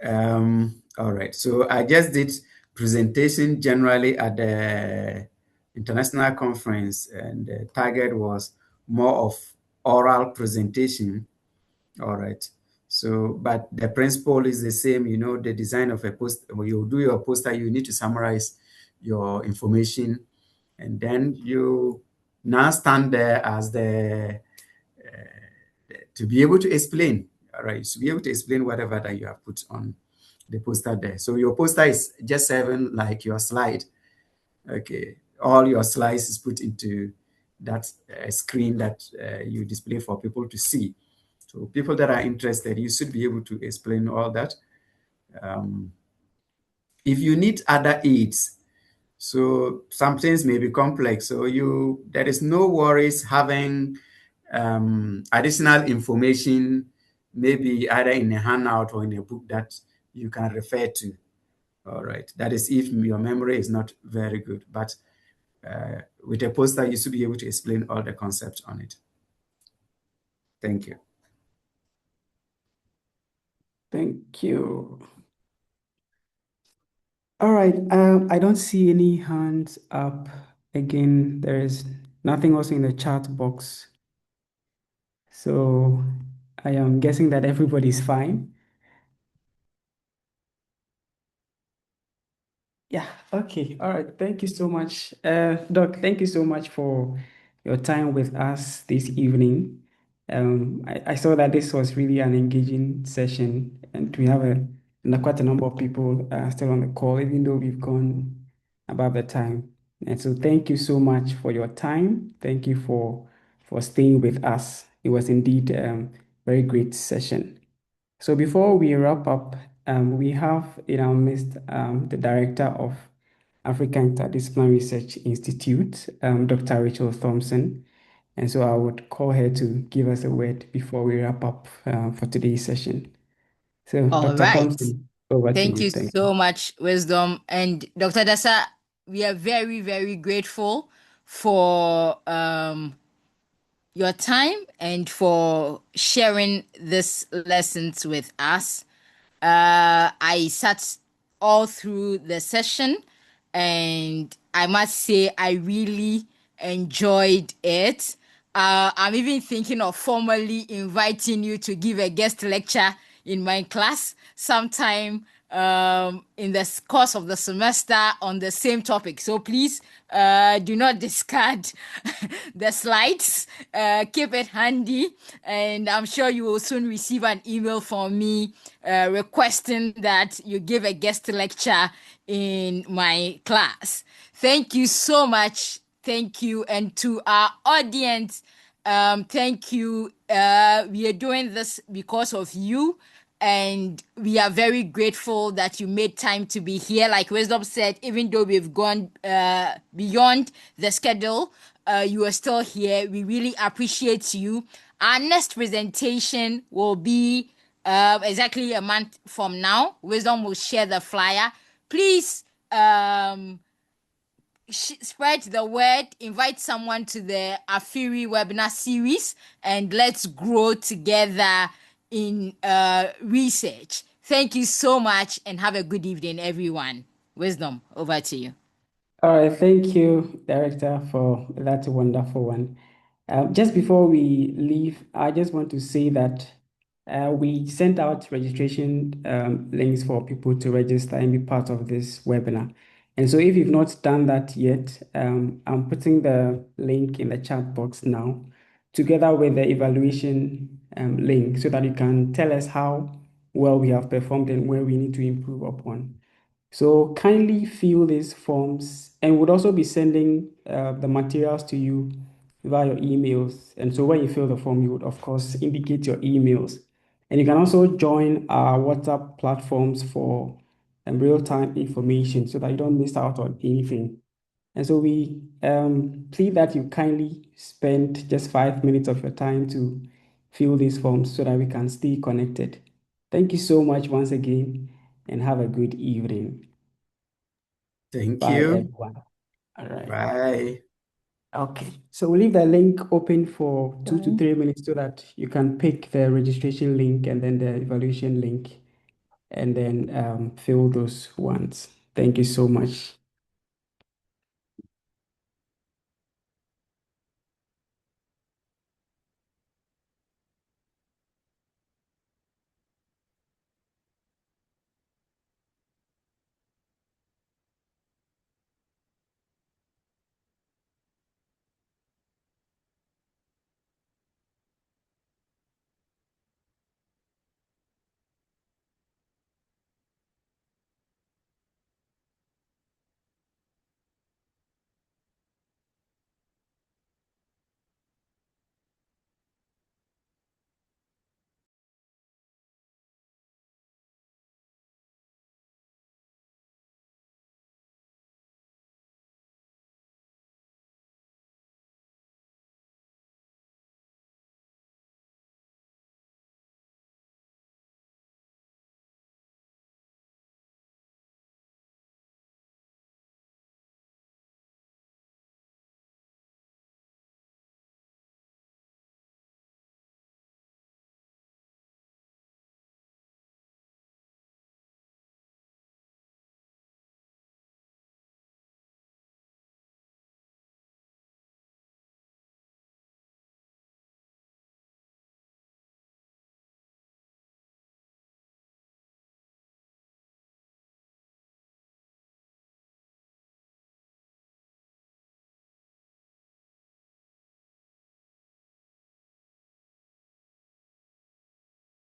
All right. So I just did presentation generally at the international conference, and the target was more of oral presentation. All right. So, but the principle is the same. You know, the design of a poster. When you do your poster, you need to summarize your information, and then you now stand there as to be able to explain. All right, to be able to explain whatever that you have put on the poster there. So your poster is just serving like your slide. Okay, all your slides is put into that screen that you display for people to see. So people that are interested, you should be able to explain all that. if you need other aids, so some things may be complex. So there is no worries having additional information, maybe either in a handout or in a book that you can refer to. All right. That is if your memory is not very good. But with a poster, you should be able to explain all the concepts on it. Thank you. Thank you. All right. I don't see any hands up. Again, there is nothing else in the chat box. So I am guessing that everybody's fine. Yeah, okay. All right. Thank you so much. Doc, thank you so much for your time with us this evening. I saw that this was really an engaging session, and we have quite a number of people still on the call, even though we've gone above the time. And so thank you so much for your time. Thank you for staying with us. It was indeed very great session. So before we wrap up, we have in our midst the Director of African Interdisciplinary Research Institute, Dr. Rachel Thompson. And so I would call her to give us a word before we wrap up for today's session. So All Dr. right. Thompson, over to Thank you. you so much, Wisdom. And Dr. Dasa, we are very, very grateful for your time and for sharing these lessons with us. I sat all through the session, and I must say I really enjoyed it. I'm even thinking of formally inviting you to give a guest lecture in my class sometime in the course of the semester on the same topic. So please do not discard the slides. Keep it handy, and I'm sure you will soon receive an email from me requesting that you give a guest lecture in my class. Thank you so much. Thank you. And to our audience, thank you. We are doing this because of you. And we are very grateful that you made time to be here. Like Wisdom said, even though we've gone beyond the schedule, you are still here. We really appreciate you. Our next presentation will be exactly a month from now. Wisdom will share the flyer. Please spread the word, invite someone to the Afiri webinar series, and let's grow together in research. Thank you so much, and have a good evening, everyone. Wisdom, over to you. All right, thank you, Director, for that wonderful one. Just before we leave, I just want to say that we sent out registration links for people to register and be part of this webinar. And so if you've not done that yet, I'm putting the link in the chat box now, together with the evaluation link, so that you can tell us how well we have performed and where we need to improve upon. So kindly fill these forms, and we'll also be sending the materials to you via your emails. And so when you fill the form, you would, of course, indicate your emails. And you can also join our WhatsApp platforms for real-time information so that you don't miss out on anything. And so we plead that you kindly spend just 5 minutes of your time to fill these forms so that we can stay connected. Thank you so much once again, and have a good evening. Thank Bye, you. everyone. All right. Bye. Okay. So we'll leave the link open for 2 to 3 minutes so that you can pick the registration link and then the evaluation link, and then fill those ones. Thank you so much.